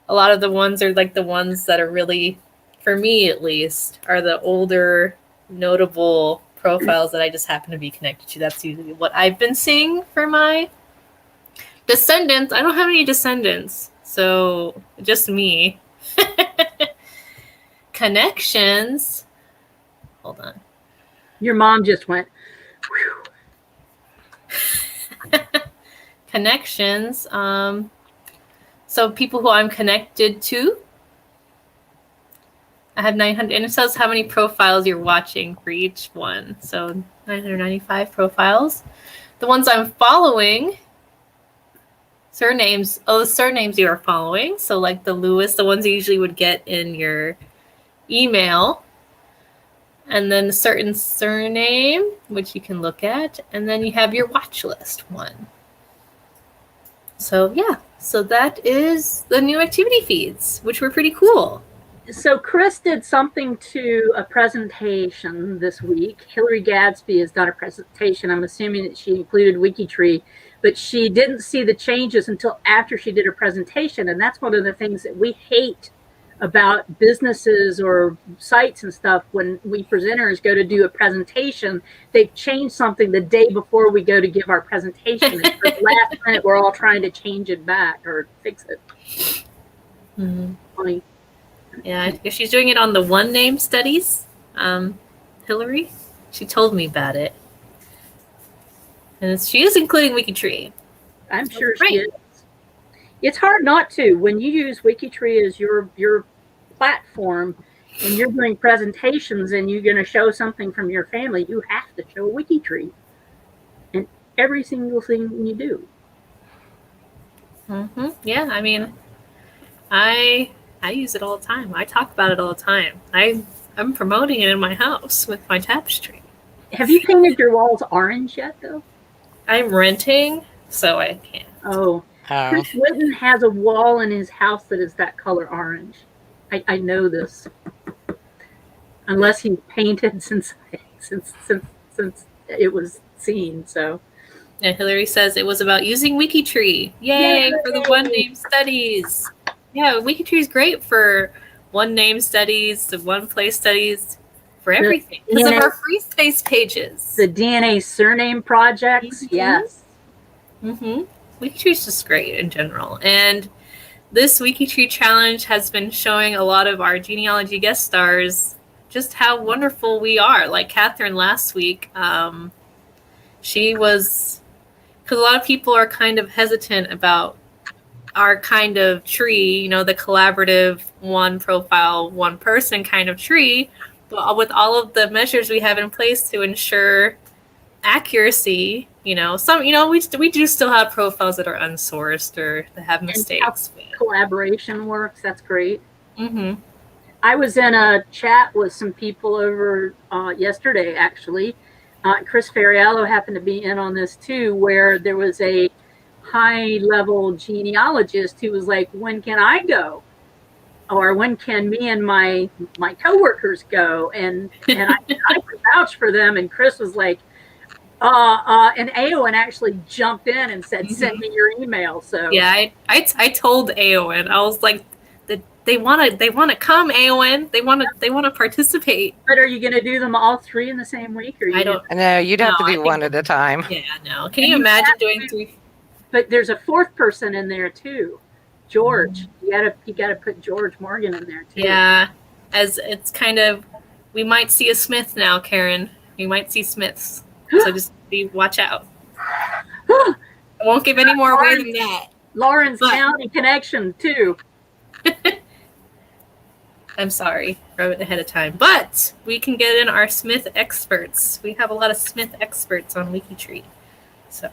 Speaker 1: a lot of the ones are like the ones that are really, for me at least, are the older, notable profiles that I just happen to be connected to. That's usually what I've been seeing for my descendants. I don't have any descendants, so just me. Connections. Hold on.
Speaker 2: Your mom just went.
Speaker 1: Connections. So people who I'm connected to. I have 900, and it says how many profiles you're watching for each one. So 995 profiles. The ones I'm following. Surnames. Oh, the surnames you are following. So like the Lewis, the ones you usually would get in your email. And then a certain surname, which you can look at. And then you have your watch list one. So yeah, so that is the new activity feeds, which were pretty cool.
Speaker 2: So Chris did something to a presentation this week. Hillary Gadsby has done a presentation. I'm assuming that she included WikiTree, but she didn't see the changes until after she did her presentation. And that's one of the things that we hate about businesses or sites and stuff. When we presenters go to do a presentation, they've changed something the day before we go to give our presentation. And for the last minute, we're all trying to change it back or fix it.
Speaker 1: Mm-hmm.
Speaker 2: Funny.
Speaker 1: Yeah, she's doing it on the one name studies. Hillary, she told me about it, and she is including WikiTree.
Speaker 2: I'm sure she is. It's hard not to when you use WikiTree as your platform, and you're doing presentations, and you're going to show something from your family. You have to show WikiTree, and every single thing you do.
Speaker 1: Mm-hmm. Yeah, I mean, I use it all the time. I talk about it all the time. I'm promoting it in my house with my tapestry.
Speaker 2: Have you painted your walls orange yet, though?
Speaker 1: I'm renting, so I can't.
Speaker 2: Oh. Chris Whitten has a wall in his house that is that color orange. I know this. Unless he's painted since it was seen. So.
Speaker 1: And Hillary says it was about using WikiTree. Yay for the one name studies. Yeah, WikiTree is great for one name studies, the one place studies, for everything. Because of our free space pages.
Speaker 2: The DNA surname projects, yes.
Speaker 1: WikiTree is just great in general. And this WikiTree challenge has been showing a lot of our genealogy guest stars just how wonderful we are. Like Catherine last week, she was... Because a lot of people are kind of hesitant about our kind of tree, you know, the collaborative one profile, one person kind of tree. But with all of the measures we have in place to ensure accuracy, you know, we do still have profiles that are unsourced or that have mistakes.
Speaker 2: Collaboration works. That's great. I was in a chat with some people over yesterday, actually. Chris Ferriello happened to be in on this too, where there was a high-level genealogist who was like, when can I go? Or when can me and my coworkers go? And I could vouch for them. And Chris was like, and Aowen actually jumped in and said, send me your email. So
Speaker 1: yeah, I told Aowen, I was like, they want to come, Aowen. They want to participate.
Speaker 2: But are you going to do them all 3 in the same week? Or
Speaker 3: I don't know. You'd have to do one at a time.
Speaker 1: Yeah, no. Can you imagine doing 3?
Speaker 2: But there's a 4th person in there too, George. You got to put George Morgan in there too.
Speaker 1: Yeah, as it's kind of, we might see a Smith now, Karen. We might see Smiths. So just watch out. I won't give any more away than that.
Speaker 2: Lawrence County connection too.
Speaker 1: I'm sorry, wrote it ahead of time. But we can get in our Smith experts. We have a lot of Smith experts on WikiTree. So,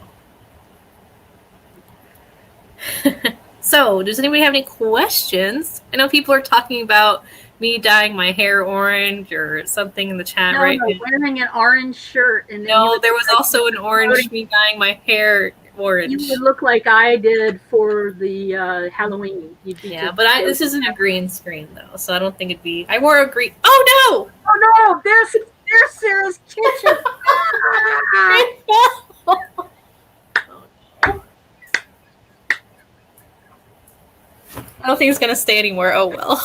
Speaker 1: does anybody have any questions? I know people are talking about me dyeing my hair orange or something in the chat right now.
Speaker 2: Wearing an orange shirt. And
Speaker 1: no, there was also an orange, me dyeing my hair orange.
Speaker 2: You would look like I did for the Halloween.
Speaker 1: Yeah, but this isn't a green screen though, so I don't think it'd be. I wore a green. Oh no!
Speaker 2: Oh no! There's Sarah's kitchen.
Speaker 1: I don't think it's gonna stay anywhere. Oh well.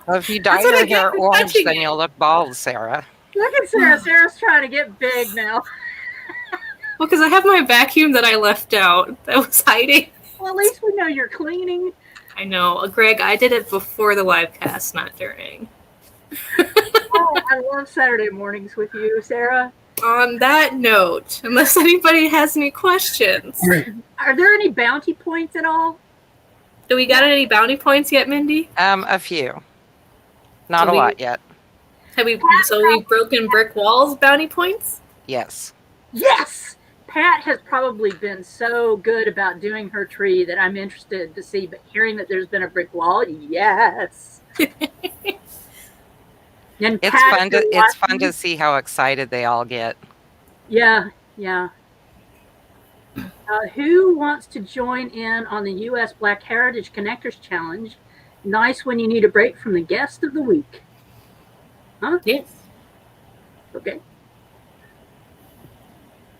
Speaker 3: Well, if you dye your hair orange, then you'll look bald, Sarah.
Speaker 2: Look at Sarah. Sarah's trying to get big now.
Speaker 1: Well, because I have my vacuum that I left out that was hiding.
Speaker 2: Well, at least we know you're cleaning.
Speaker 1: I know. Greg, I did it before the live cast, not during.
Speaker 2: Oh, I love Saturday mornings with you, Sarah.
Speaker 1: On that note, unless anybody has any questions.
Speaker 2: Are there any bounty points at all?
Speaker 1: Do we got any bounty points yet, Mindy?
Speaker 3: A few. Not a lot yet.
Speaker 1: We've broken brick walls bounty points?
Speaker 3: Yes.
Speaker 2: Yes! Pat has probably been so good about doing her tree that I'm interested to see, but hearing that there's been a brick wall, yes. And
Speaker 3: it's fun to see how excited they all get.
Speaker 2: Yeah. Who wants to join in on the U.S. Black Heritage Connectors Challenge? Nice when you need a break from the guest of the week. Huh?
Speaker 1: Yes.
Speaker 2: Okay.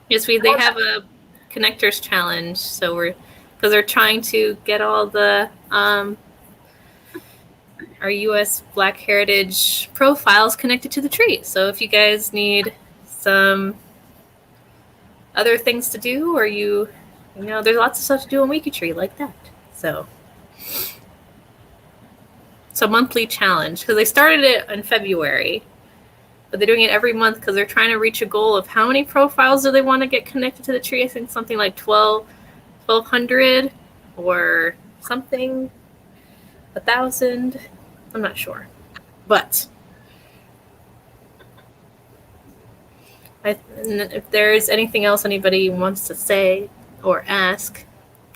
Speaker 1: Yes, they have a connectors challenge, so because they're trying to get all the our U.S. Black Heritage profiles connected to the tree. So if you guys need some other things to do, or you know, there's lots of stuff to do on WikiTree like that. So it's a monthly challenge because they started it in February, but they're doing it every month because they're trying to reach a goal of how many profiles do they want to get connected to the tree. I think something like 1,200 or something, 1,000. I'm not sure, but if there's anything else anybody wants to say or ask,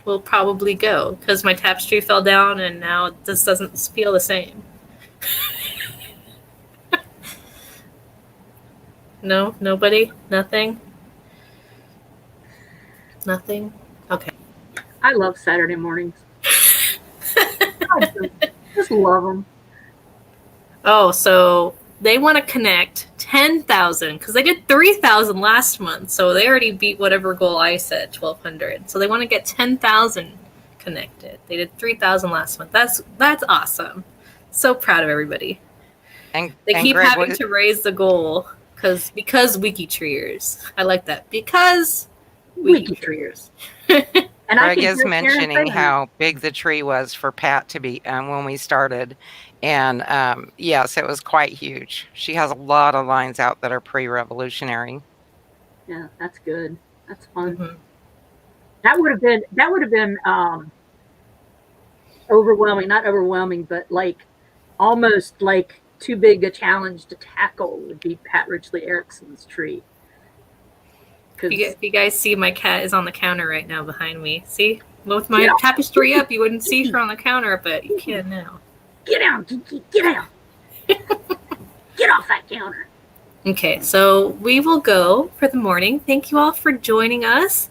Speaker 1: we'll probably go because my tapestry fell down and now this doesn't feel the same. No, nobody, nothing. Okay.
Speaker 2: I love Saturday mornings. I just love them.
Speaker 1: Oh, so they want to connect 10,000 because they did 3,000 last month, so they already beat whatever goal I set, 1,200. So they want to get 10,000 connected. They did 3,000 last month. That's awesome. So proud of everybody.
Speaker 3: And
Speaker 1: they keep
Speaker 3: Greg,
Speaker 1: having to raise the goal because WikiTreeers. I like that because WikiTreeers.
Speaker 3: And Greg is mentioning how big the tree was for Pat to be when we started. And yes, it was quite huge. She has a lot of lines out that are pre-revolutionary.
Speaker 2: Yeah, that's good. That's fun. Mm-hmm. That would have been overwhelming, not overwhelming, but like almost like too big a challenge to tackle would be Pat Ridgely Erickson's tree.
Speaker 1: If you guys see, my cat is on the counter right now behind me. See? With my tapestry up, you wouldn't see her on the counter, but you can now.
Speaker 2: Get out! Get out! Get off that counter!
Speaker 1: Okay, so we will go for the morning. Thank you all for joining us.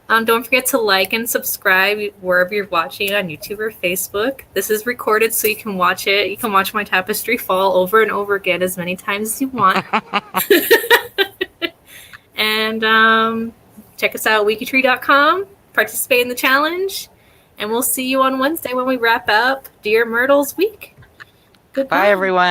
Speaker 1: Don't forget to like and subscribe wherever you're watching on YouTube or Facebook. This is recorded so you can watch it. You can watch my tapestry fall over and over again as many times as you want. And check us out at wikitree.com. Participate in the challenge. And we'll see you on Wednesday when we wrap up Dear Myrtle's week. Goodbye.
Speaker 3: Bye, everyone.